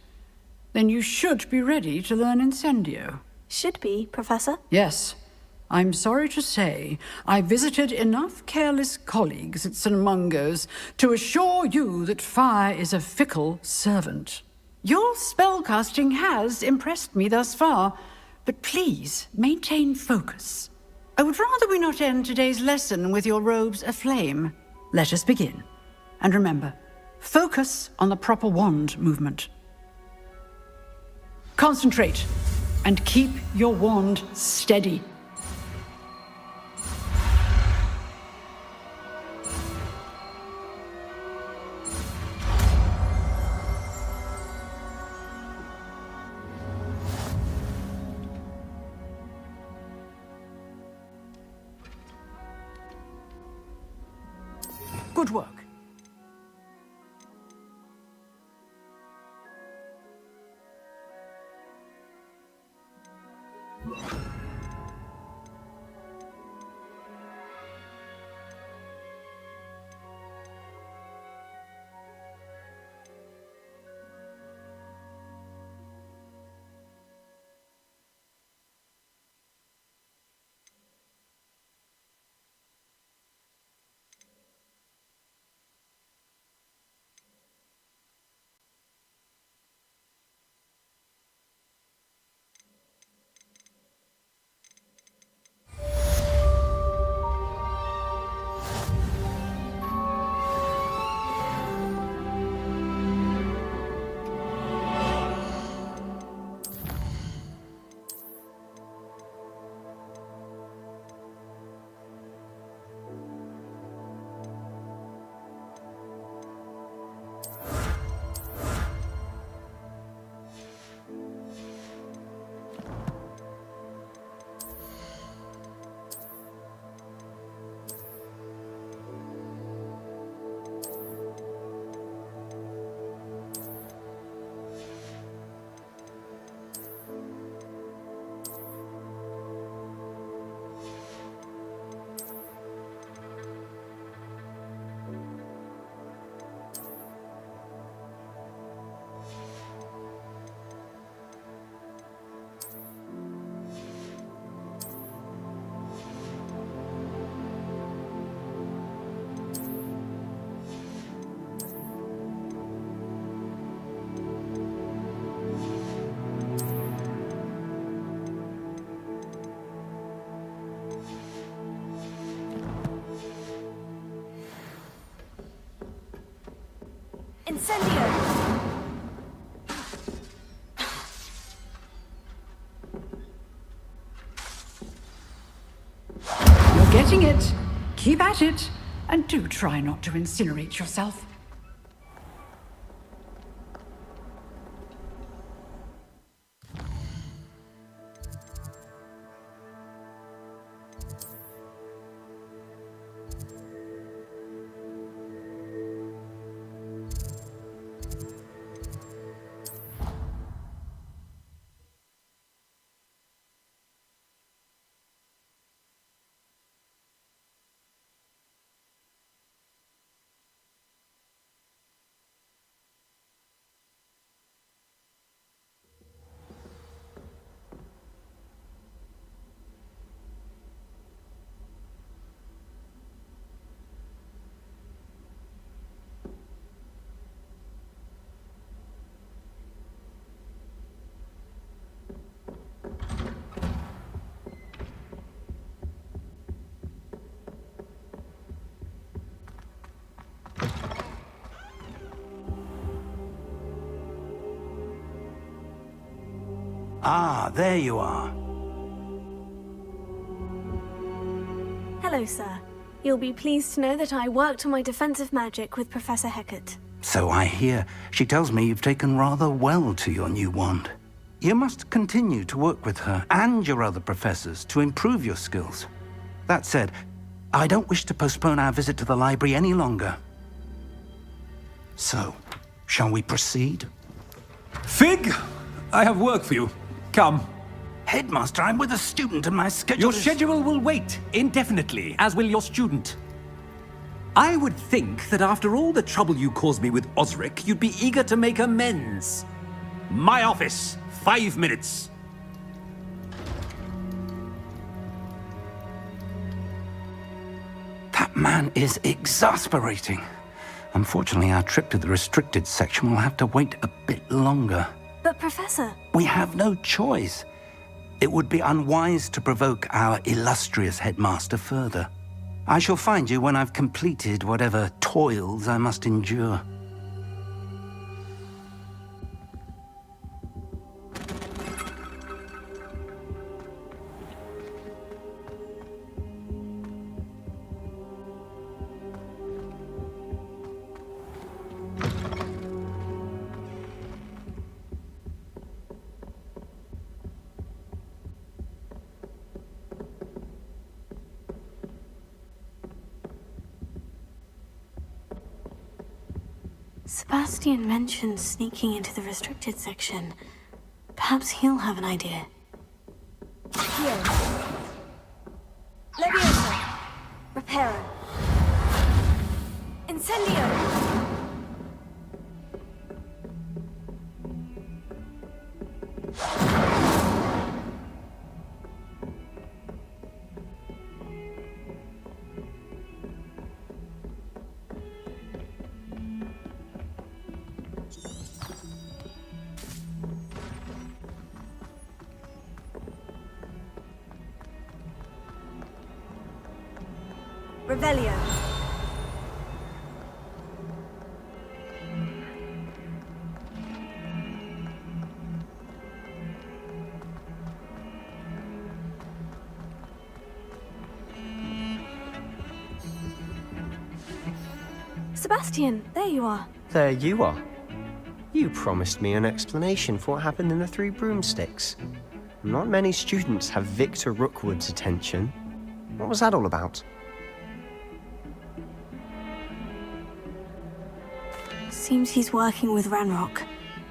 Then you should be ready to learn Incendio. Should be, Professor. Yes. I'm sorry to say, I visited enough careless colleagues at St. Mungo's to assure you that fire is a fickle servant. Your spellcasting has impressed me thus far, but please maintain focus. I would rather we not end today's lesson with your robes aflame. Let us begin. And remember, focus on the proper wand movement. Concentrate, and keep your wand steady. Good work. Incendio! You're getting it. Keep at it. And do try not to incinerate yourself. Ah, there you are. Hello, sir. You'll be pleased to know that I worked on my defensive magic with Professor Hecat. So I hear. She tells me you've taken rather well to your new wand. You must continue to work with her and your other professors to improve your skills. That said, I don't wish to postpone our visit to the library any longer. So, shall we proceed? Fig, I have work for you. Come. Headmaster, I'm with a student and my schedule Your schedule will wait indefinitely, as will your student. I would think that after all the trouble you caused me with Osric, you'd be eager to make amends. My office, 5 minutes. That man is exasperating. Unfortunately, our trip to the restricted section will have to wait a bit longer. But, Professor... We have no choice. It would be unwise to provoke our illustrious headmaster further. I shall find you when I've completed whatever toils I must endure. Sebastian mentioned sneaking into the restricted section. Perhaps he'll have an idea. Here. Leviosa. Reparo. Incendio. Revelio. Sebastian, there you are. There you are. You promised me an explanation for what happened in the Three Broomsticks. Not many students have Victor Rookwood's attention. What was that all about? Seems he's working with Ranrock.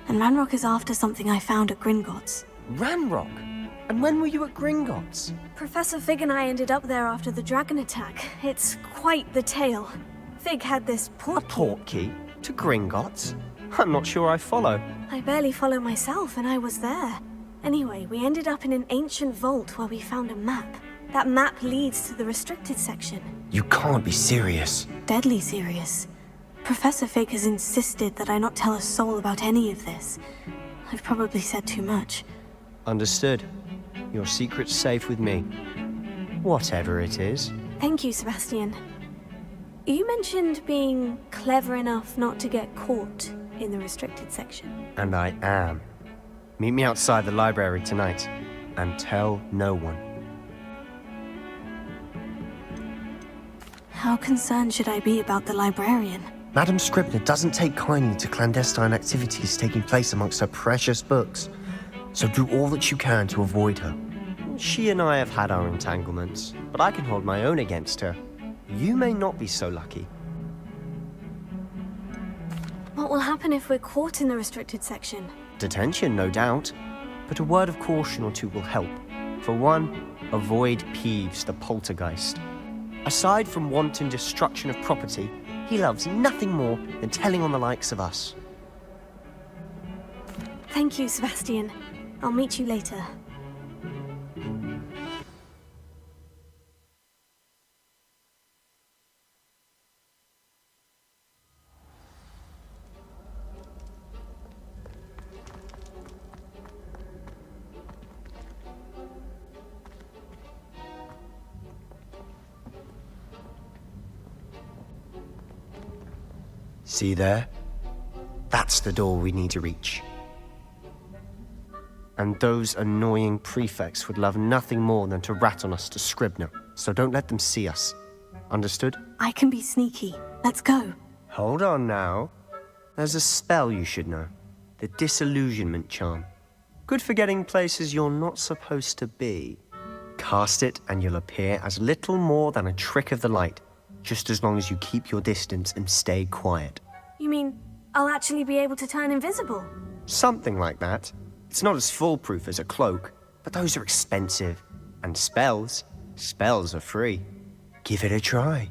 And Ranrock is after something I found at Gringotts. Ranrock? And when were you at Gringotts? Professor Fig and I ended up there after the dragon attack. It's quite the tale. Fig had this portkey. A portkey? To Gringotts? I'm not sure I follow. I barely follow myself, and I was there. Anyway, we ended up in an ancient vault where we found a map. That map leads to the restricted section. You can't be serious. Deadly serious. Professor Fig has insisted that I not tell a soul about any of this. I've probably said too much. Understood. Your secret's safe with me. Whatever it is. Thank you, Sebastian. You mentioned being clever enough not to get caught. in the restricted section. And I am. Meet me outside the library tonight, and tell no one. How concerned should I be about the librarian? Madam Scribner doesn't take kindly to clandestine activities taking place amongst her precious books, so do all that you can to avoid her. She and I have had our entanglements, but I can hold my own against her. You may not be so lucky. What will happen if we're caught in the restricted section? Detention, no doubt, but a word of caution or two will help. For one, avoid Peeves, the poltergeist. Aside from wanton destruction of property, he loves nothing more than telling on the likes of us. Thank you, Sebastian. I'll meet you later. See there? That's the door we need to reach. And those annoying prefects would love nothing more than to rat on us to Scribner, so don't let them see us. Understood? I can be sneaky. Let's go. Hold on now. There's a spell you should know. The Disillusionment Charm. Good for getting places you're not supposed to be. Cast it and you'll appear as little more than a trick of the light, just as long as you keep your distance and stay quiet. You mean I'll actually be able to turn invisible? Something like that. It's not as foolproof as a cloak, but those are expensive. And spells are free. Give it a try.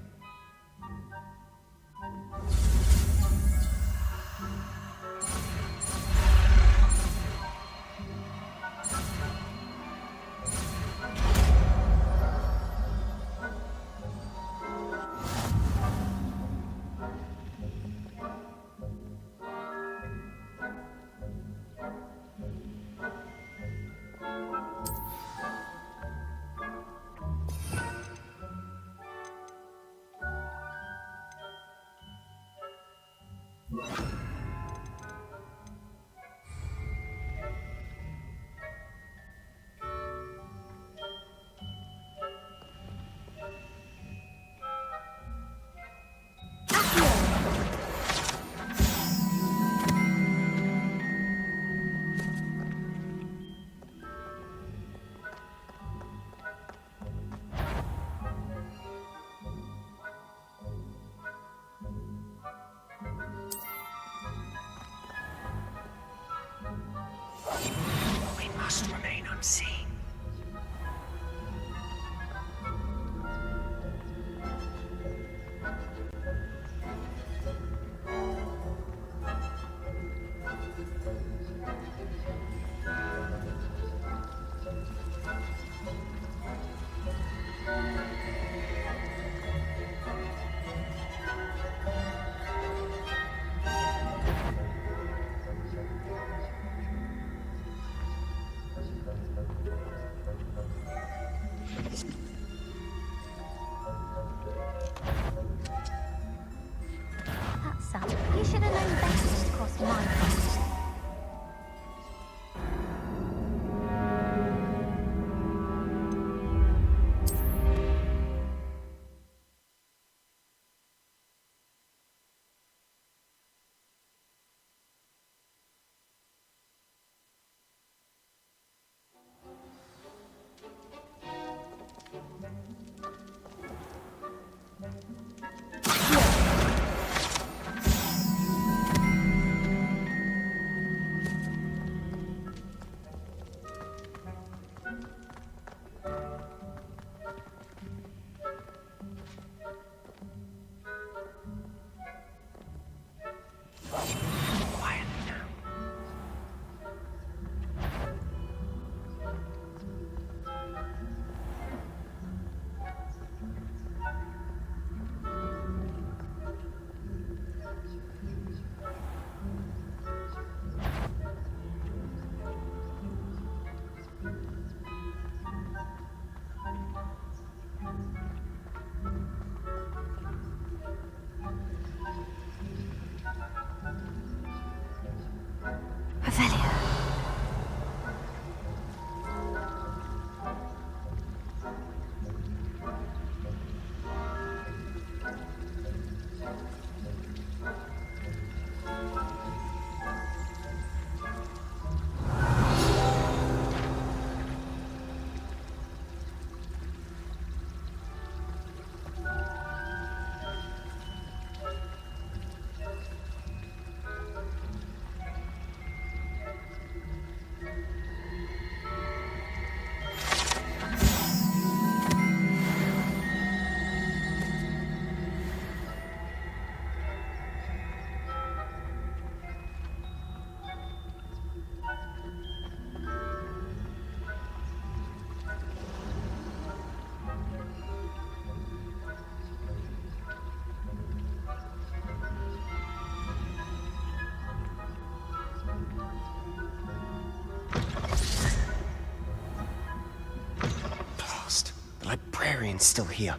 librarian's still here.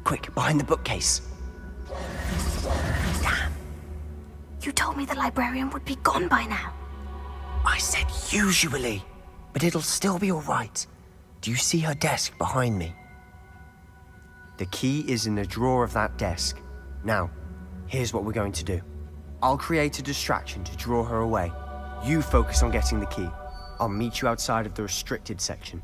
Quick, behind the bookcase. Damn. You told me the librarian would be gone by now. I said usually, but it'll still be all right. Do you see her desk behind me? The key is in the drawer of that desk. Now, here's what we're going to do. I'll create a distraction to draw her away. You focus on getting the key. I'll meet you outside of the restricted section.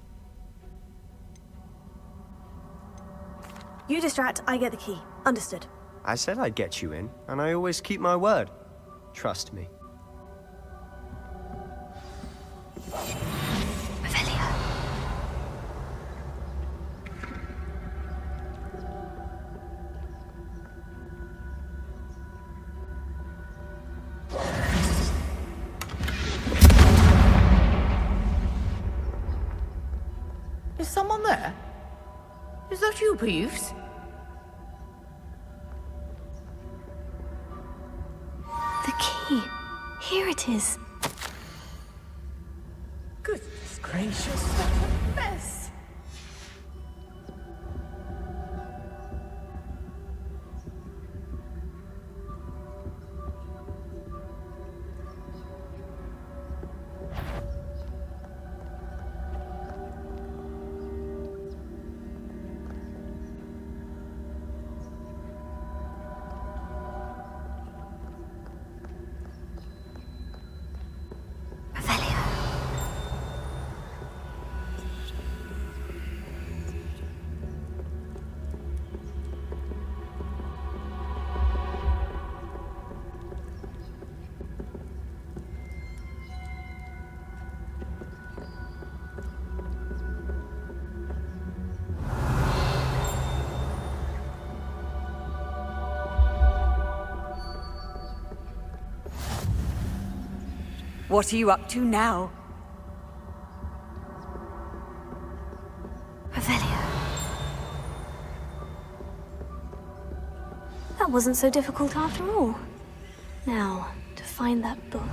You distract, I get the key. Understood. I said I'd get you in, and I always keep my word. Trust me. Is someone there? Is that you, Peeves? The key. Here it is. Goodness gracious, what a mess! What are you up to now? Revelio. That wasn't so difficult after all. Now, to find that book.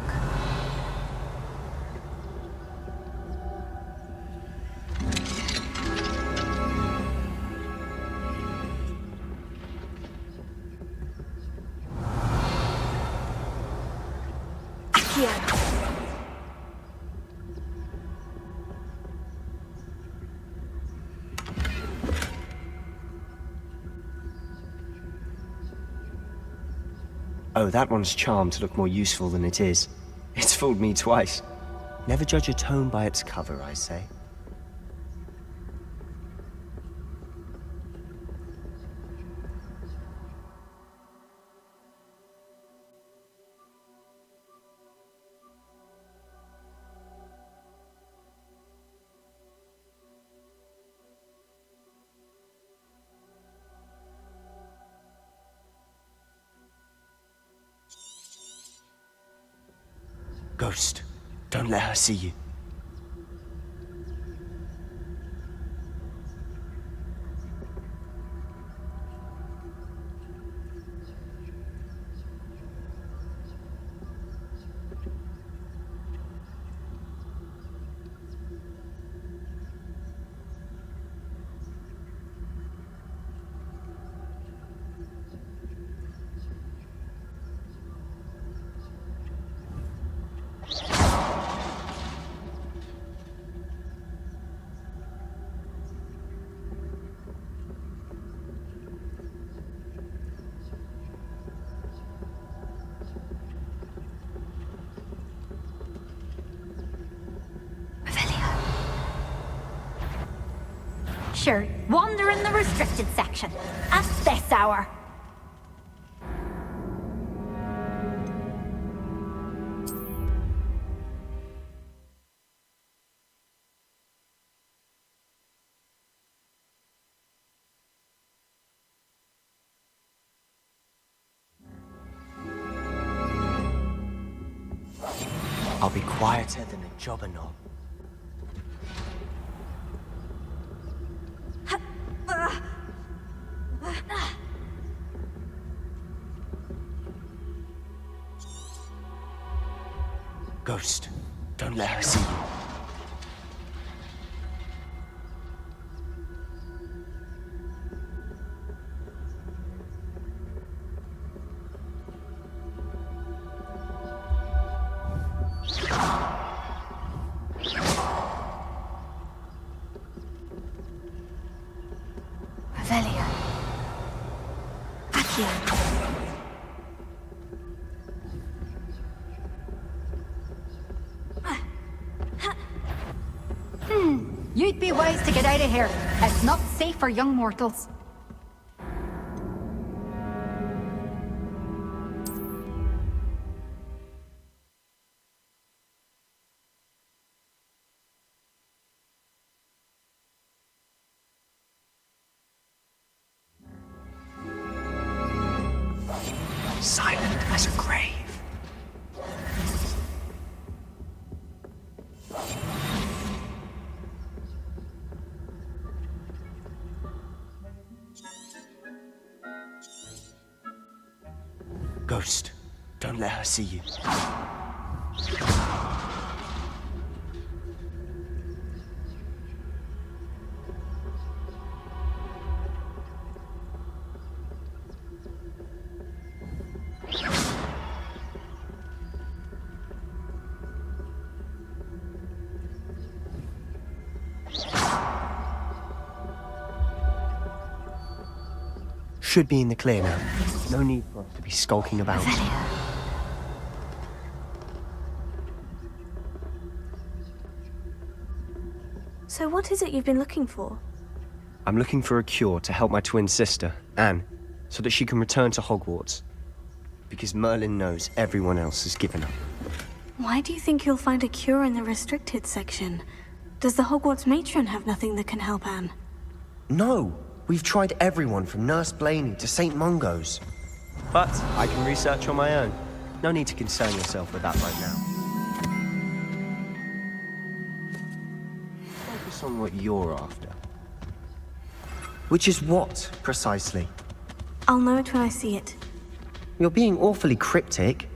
Oh, that one's charmed to look more useful than it is. It's fooled me twice. Never judge a tome by its cover, I say. Ghost, don't let her see you. Sure, wander in the restricted section. At this hour. I'll be quieter than a jobber knob. Ghost, don't let her see you. Accio. You'd be wise to get out of here. It's not safe for young mortals. Silent as a grave. Ghost, don't let her see you. Should be in the clear now. No need for us to be skulking about. So what is it you've been looking for? I'm looking for a cure to help my twin sister, Anne, so that she can return to Hogwarts. Because Merlin knows everyone else has given up. Why do you think you'll find a cure in the restricted section? Does the Hogwarts matron have nothing that can help Anne? No! We've tried everyone from Nurse Blaney to St. Mungo's. But I can research on my own. No need to concern yourself with that right now. Focus on what you're after. Which is what, precisely? I'll know it when I see it. You're being awfully cryptic.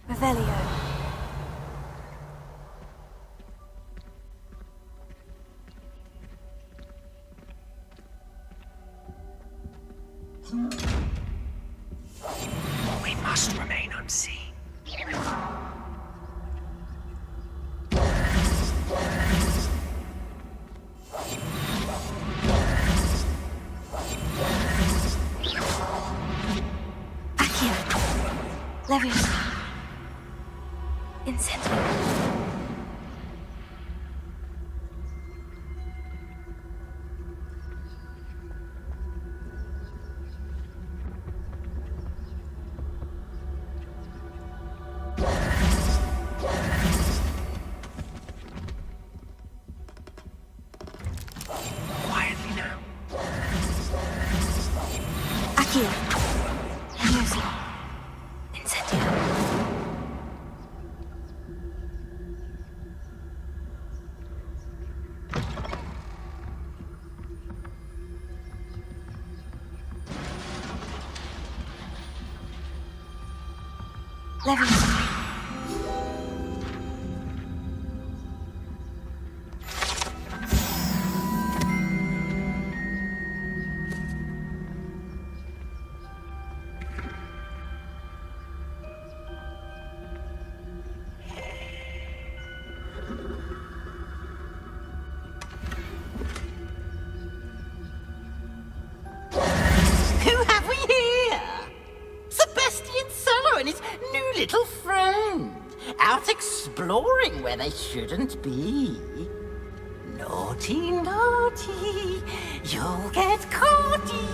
Revelio. We must remain unseen. Accio. Leviosa. Incendio. Quietly now. Accio. Leviosa. Incendio. Leviosa. Who have we here? Sebastian Solo and his new little friend. Out exploring where they shouldn't be. Naughty, naughty. You'll get caughty.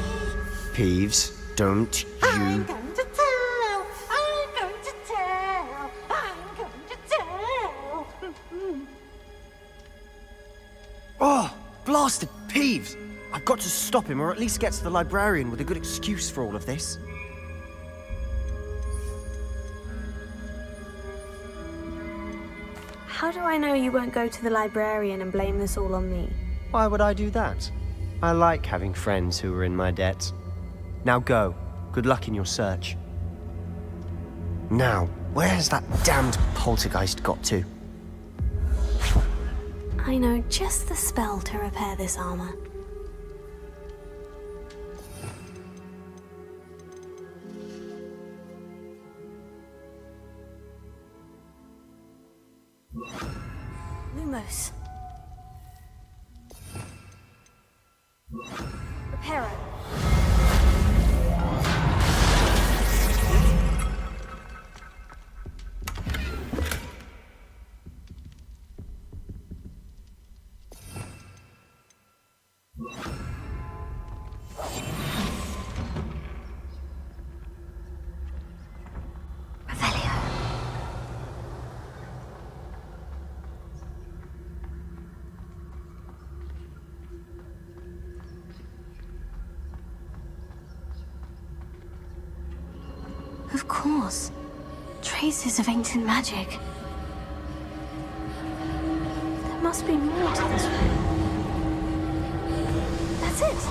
Peeves, don't I'm you... going to tell. I'm going to tell. I'm going to tell. Oh, blasted Peeves! I've got to stop him, or at least get to the librarian with a good excuse for all of this. How do I know you won't go to the librarian and blame this all on me? Why would I do that? I like having friends who are in my debt. Now go. Good luck in your search. Now, where has that damned poltergeist got to? I know just the spell to repair this armor. You Almost. Reparo. Of course. Traces of ancient magic. There must be more to this room. That's it.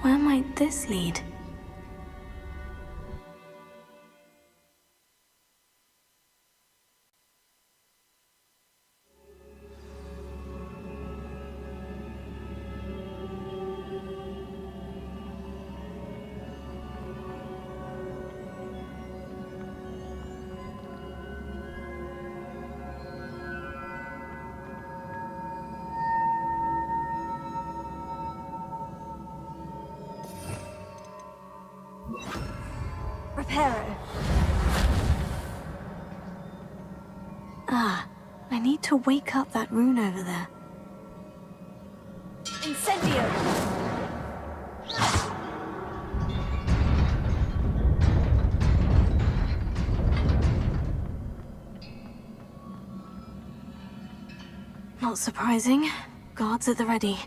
Where might this lead? Reparo. Ah, I need to wake up that rune over there. Incendio. Not surprising. Guards at the ready.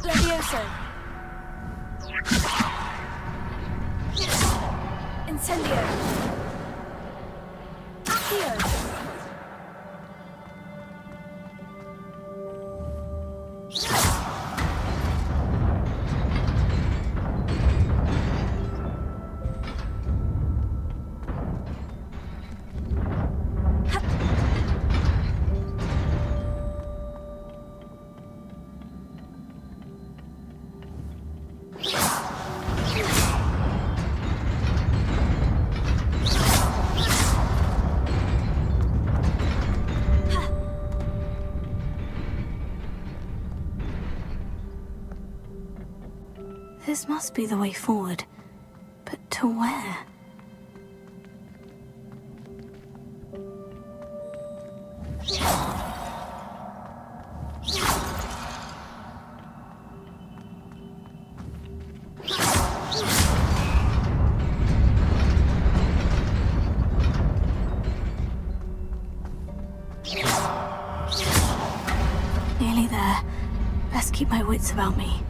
Levioso. Incendio. Accio. This must be the way forward. But to where? Nearly there. Best keep my wits about me.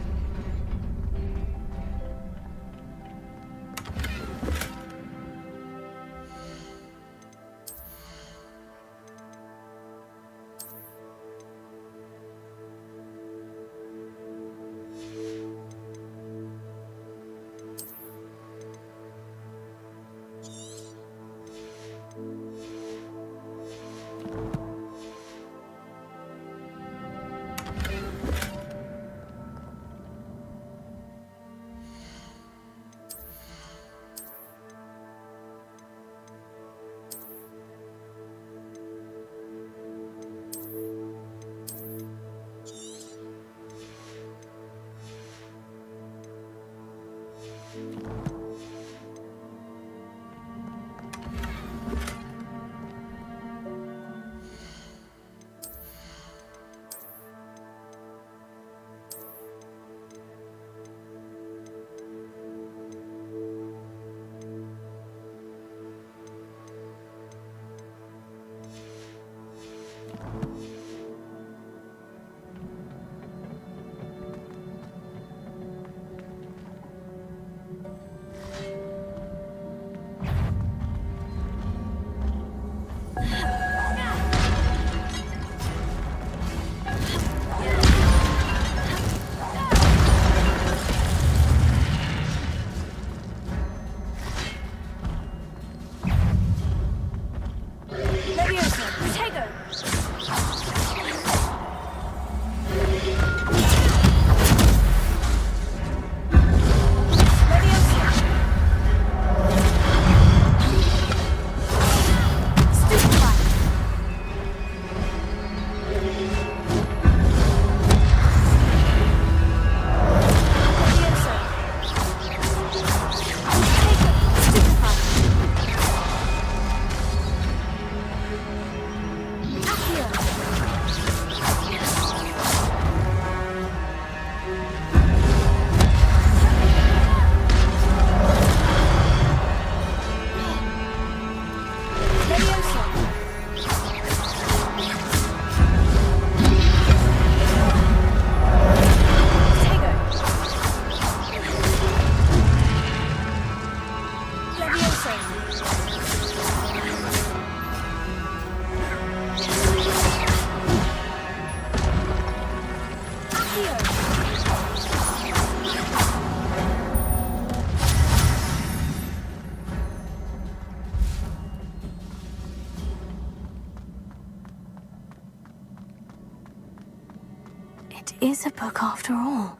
It is a book after all.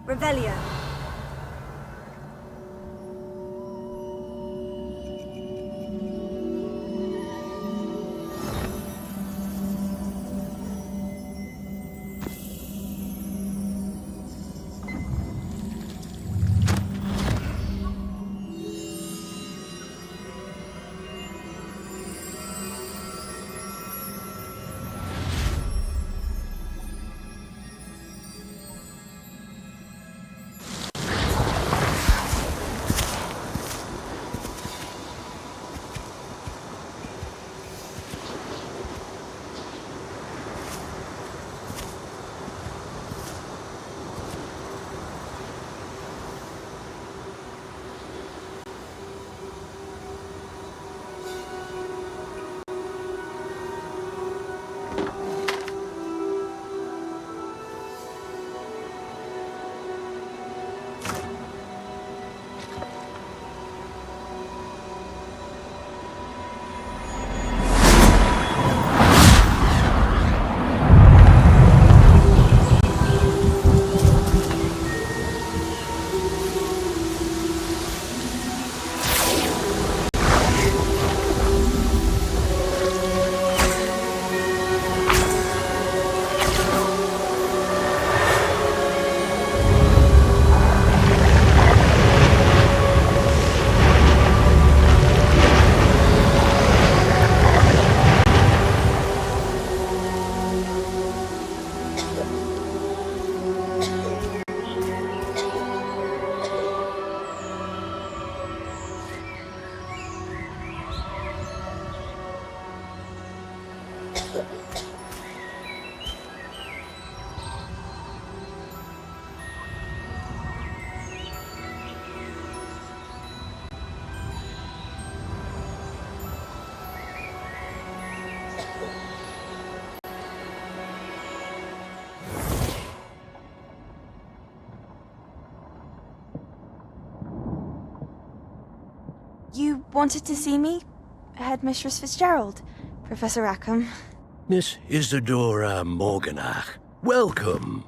Revelio. You wanted to see me? Headmistress Fitzgerald? Professor Rackham? Miss Isadora Morganach, welcome.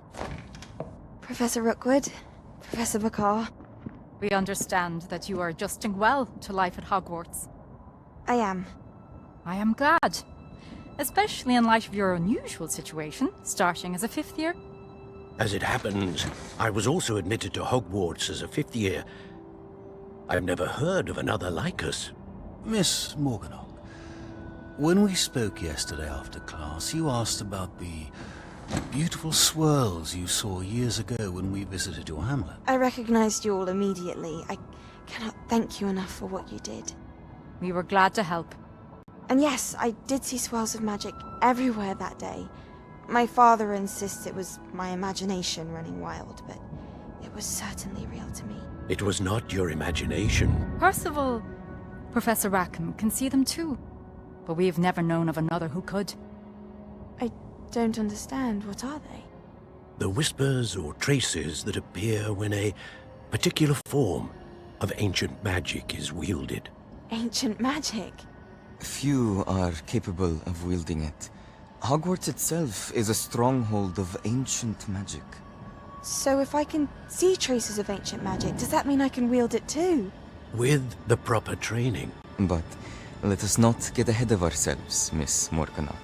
Professor Rookwood? Professor Bakar? We understand that you are adjusting well to life at Hogwarts. I am. I am glad. Especially in light of your unusual situation, starting as a 5th year. As it happens, I was also admitted to Hogwarts as a 5th year. I've never heard of another like us. Miss Morganach, when we spoke yesterday after class, you asked about the beautiful swirls you saw years ago when we visited your hamlet. I recognized you all immediately. I cannot thank you enough for what you did. We were glad to help. And yes, I did see swirls of magic everywhere that day. My father insists it was my imagination running wild, but it was certainly real to me. It was not your imagination. Percival, Professor Rackham can see them too. But we have never known of another who could. I don't understand. What are they? The whispers or traces that appear when a particular form of ancient magic is wielded. Ancient magic? Few are capable of wielding it. Hogwarts itself is a stronghold of ancient magic. So if I can see traces of ancient magic, does that mean I can wield it too? With the proper training. But let us not get ahead of ourselves, Miss Morganach.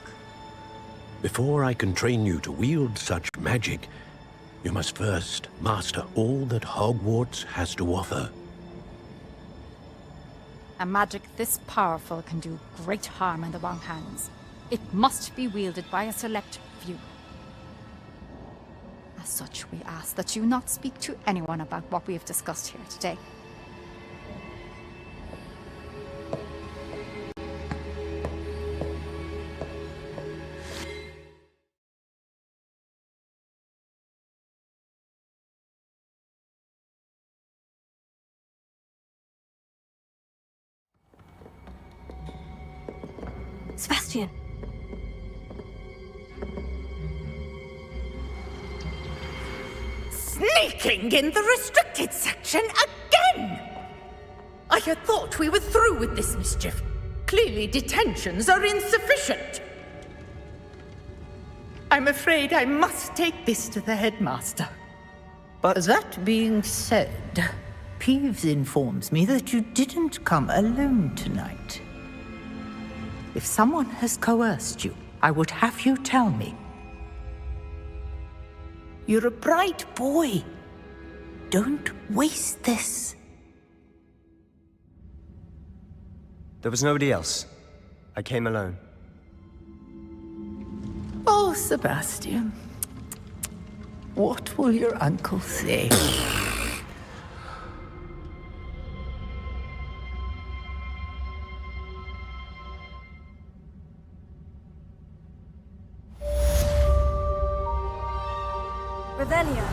Before I can train you to wield such magic, you must first master all that Hogwarts has to offer. A magic this powerful can do great harm in the wrong hands. It must be wielded by a select few. As such, we ask that you not speak to anyone about what we have discussed here today. Sebastian! Sneaking in the restricted section again! I had thought we were through with this mischief. Clearly detentions are insufficient. I'm afraid I must take this to the headmaster. But that being said, Peeves informs me that you didn't come alone tonight. If someone has coerced you, I would have you tell me. You're a bright boy. Don't waste this. There was nobody else. I came alone. Oh, Sebastian. What will your uncle say? Revelio.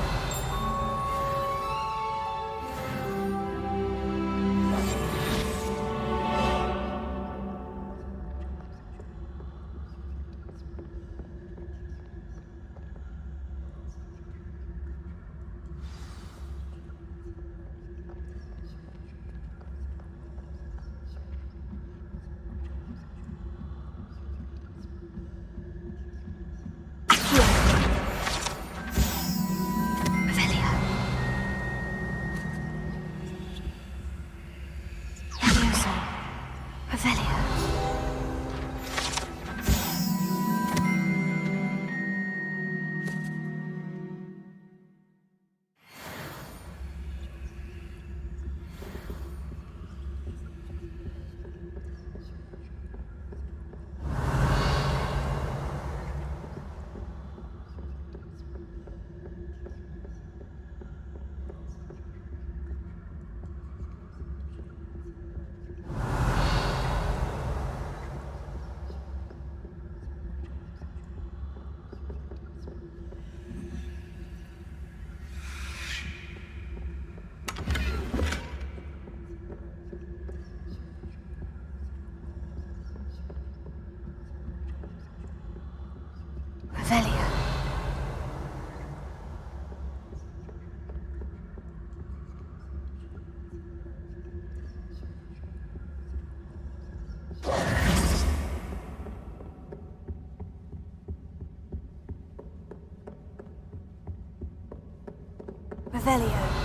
Revelio.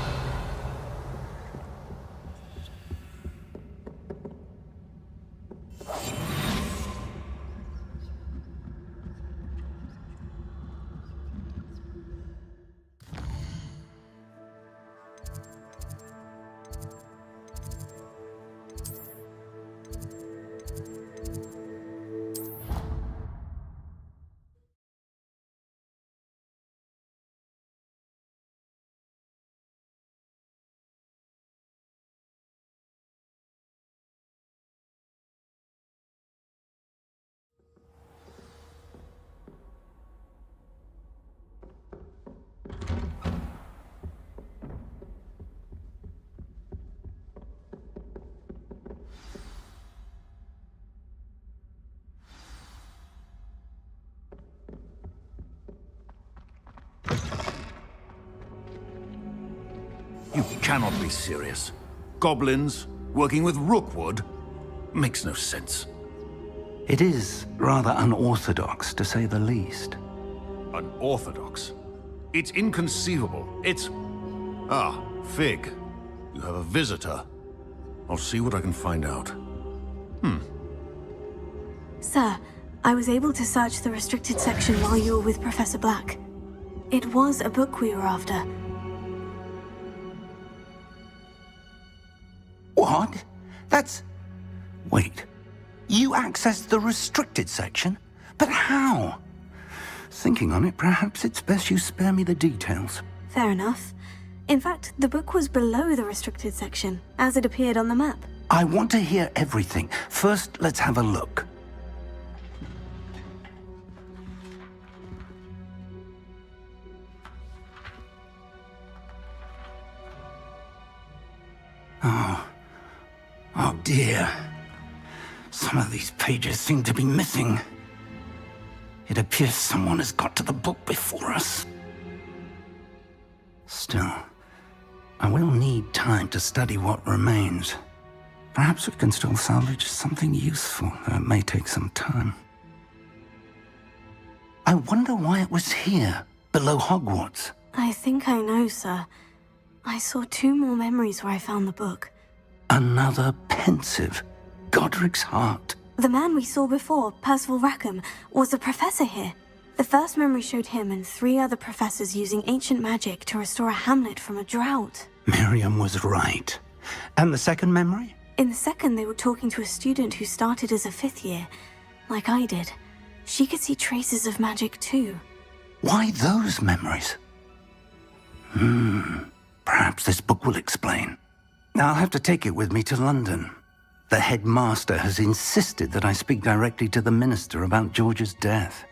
You cannot be serious. Goblins working with Rookwood? Makes no sense. It is rather unorthodox, to say the least. Unorthodox? It's inconceivable. It's... Ah, Fig. You have a visitor. I'll see what I can find out. Sir, I was able to search the restricted section while you were with Professor Black. It was a book we were after. What? That's... Wait. You accessed the restricted section? But how? Thinking on it, perhaps it's best you spare me the details. Fair enough. In fact, the book was below the restricted section, as it appeared on the map. I want to hear everything. First, let's have a look. Oh dear. Some of these pages seem to be missing. It appears someone has got to the book before us. Still, I will need time to study what remains. Perhaps we can still salvage something useful, though it may take some time. I wonder why it was here, below Hogwarts. I think I know, sir. I saw 2 more memories where I found the book. Another pensive. Godric's heart. The man we saw before, Percival Rackham, was a professor here. The first memory showed him and 3 other professors using ancient magic to restore a hamlet from a drought. Miriam was right. And the second memory? In the second, they were talking to a student who started as a 5th year, like I did. She could see traces of magic too. Why those memories? Perhaps this book will explain. I'll have to take it with me to London. The headmaster has insisted that I speak directly to the minister about George's death.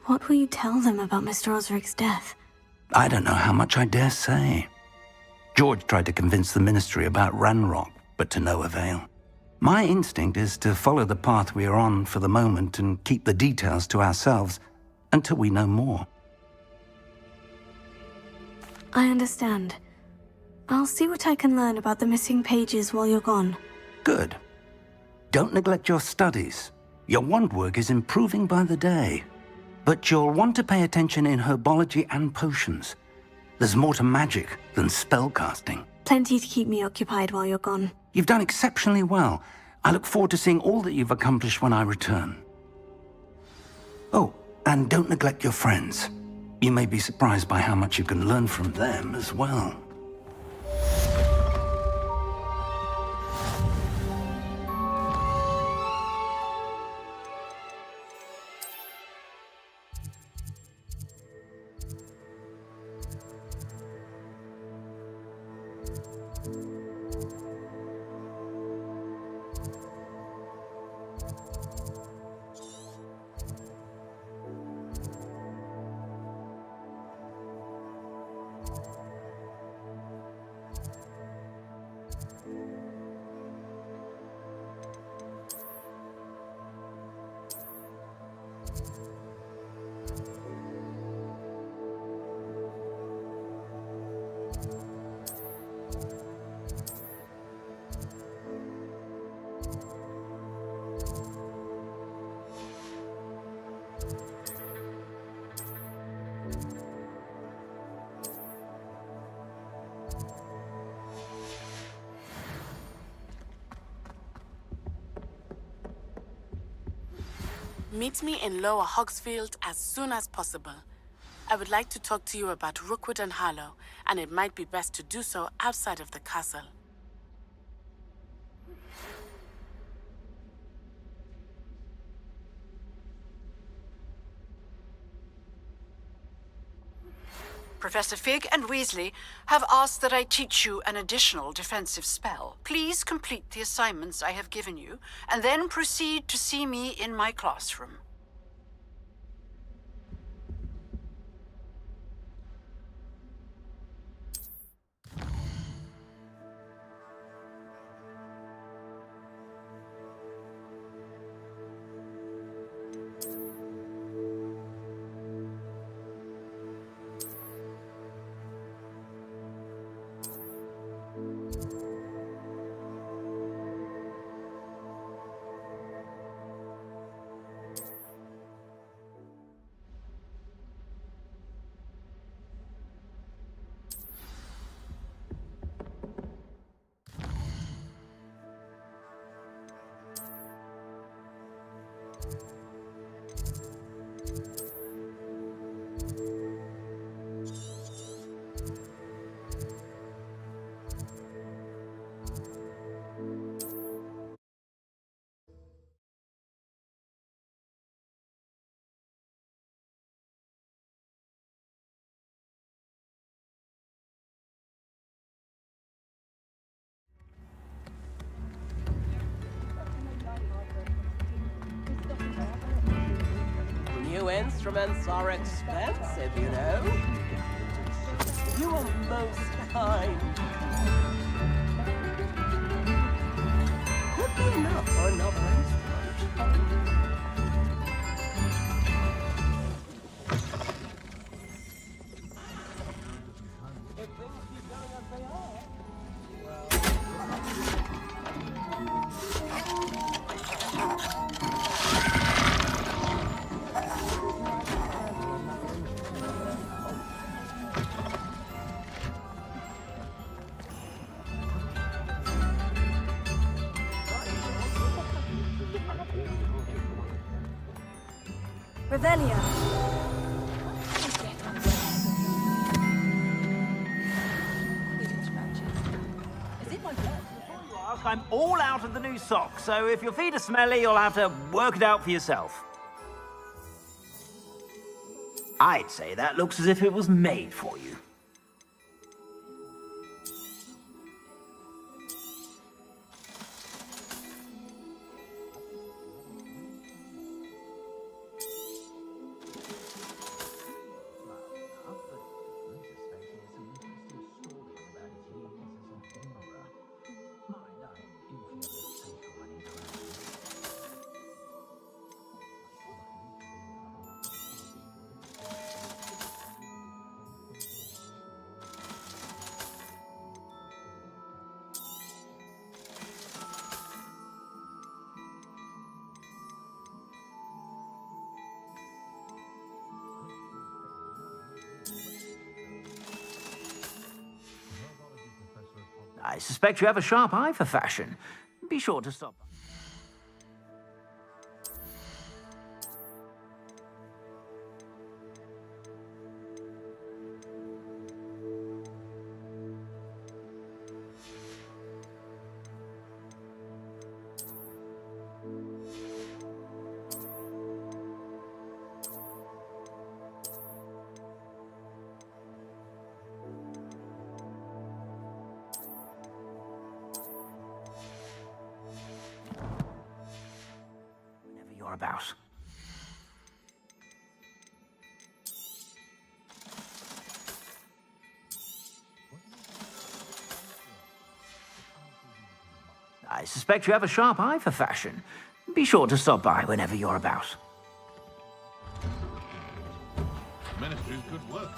What will you tell them about Mr. Osric's death? I don't know how much I dare say. George tried to convince the ministry about Ranrock, but to no avail. My instinct is to follow the path we are on for the moment and keep the details to ourselves until we know more. I understand. I'll see what I can learn about the missing pages while you're gone. Good. Don't neglect your studies. Your wand work is improving by the day. But you'll want to pay attention in herbology and potions. There's more to magic than spellcasting. Plenty to keep me occupied while you're gone. You've done exceptionally well. I look forward to seeing all that you've accomplished when I return. Oh, and don't neglect your friends. You may be surprised by how much you can learn from them as well. Meet me in Lower Hogsfield as soon as possible. I would like to talk to you about Rookwood and Harlow, and it might be best to do so outside of the castle. Professor Fig and Weasley have asked that I teach you an additional defensive spell. Please complete the assignments I have given you, and then proceed to see me in my classroom. New instruments are expensive, you know. You are most kind. Could be enough for another instrument. If things keep going as they are, Revelio. I'm all out of the new socks, so if your feet are smelly, you'll have to work it out for yourself. I'd say that looks as if it was made for you. I suspect you have a sharp eye for fashion. Be sure to stop. About. I suspect you have a sharp eye for fashion. Be sure to stop by whenever you're about. Ministry's good work.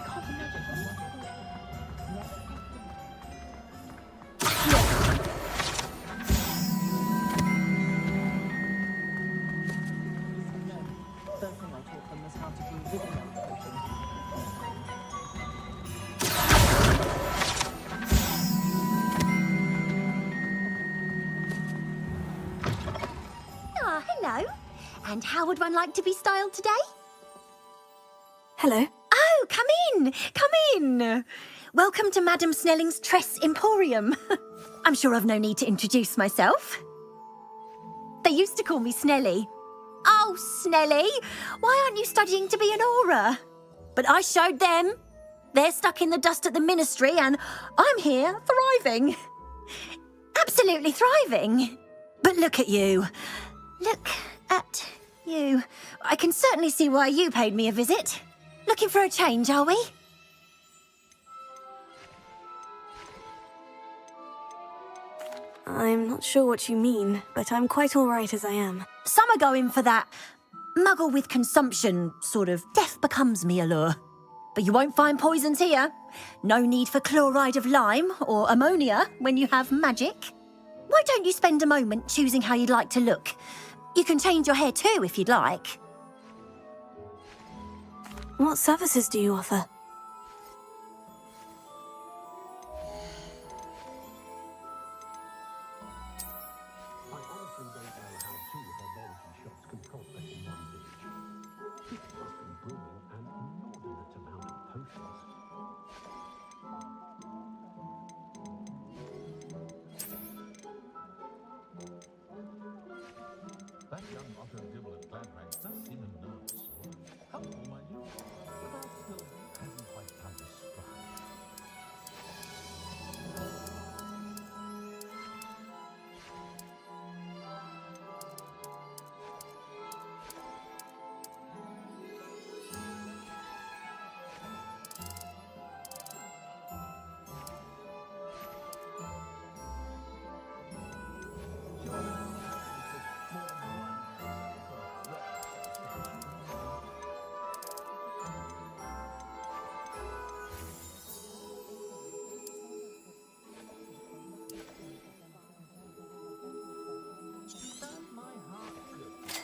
Ah, hello. And how would one like to be styled today? Hello. Oh, come in! Come in! Welcome to Madame Snelling's Tress Emporium. I'm sure I've no need to introduce myself. They used to call me Snelly. Oh, Snelly, why aren't you studying to be an aura? But I showed them. They're stuck in the dust at the ministry and I'm here thriving. Absolutely thriving. But look at you. Look at you. I can certainly see why you paid me a visit. Looking for a change, are we? I'm not sure what you mean, but I'm quite all right as I am. Some are going for that muggle with consumption, sort of death becomes me allure. But you won't find poisons here. No need for chloride of lime or ammonia when you have magic. Why don't you spend a moment choosing how you'd like to look? You can change your hair too if you'd like. What services do you offer?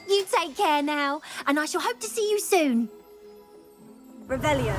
You take care now, and I shall hope to see you soon. Revelio.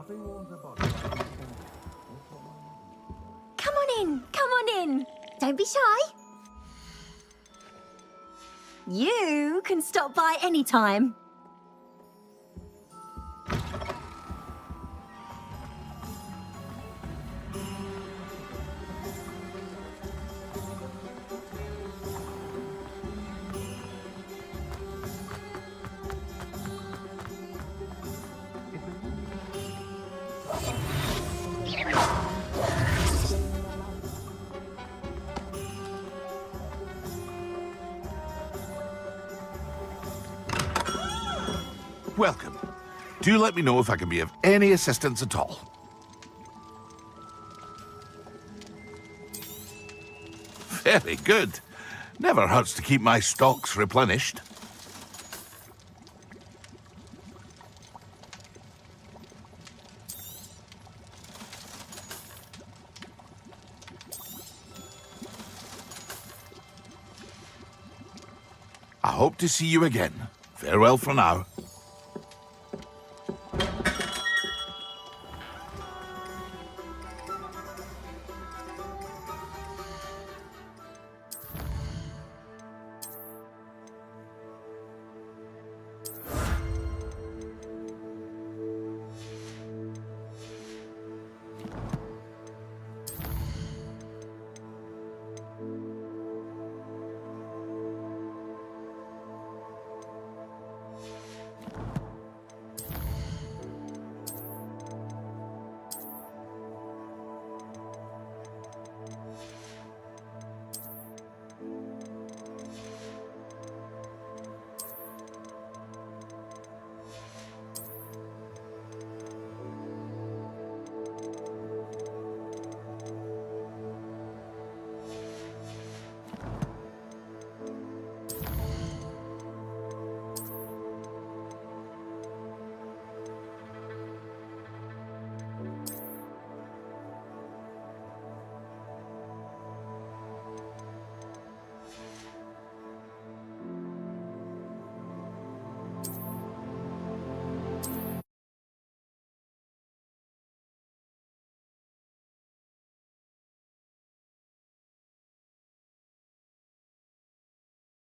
Come on in, come on in. Don't be shy. You can stop by any time. Welcome. Do let me know if I can be of any assistance at all. Very good. Never hurts to keep my stocks replenished. I hope to see you again. Farewell for now.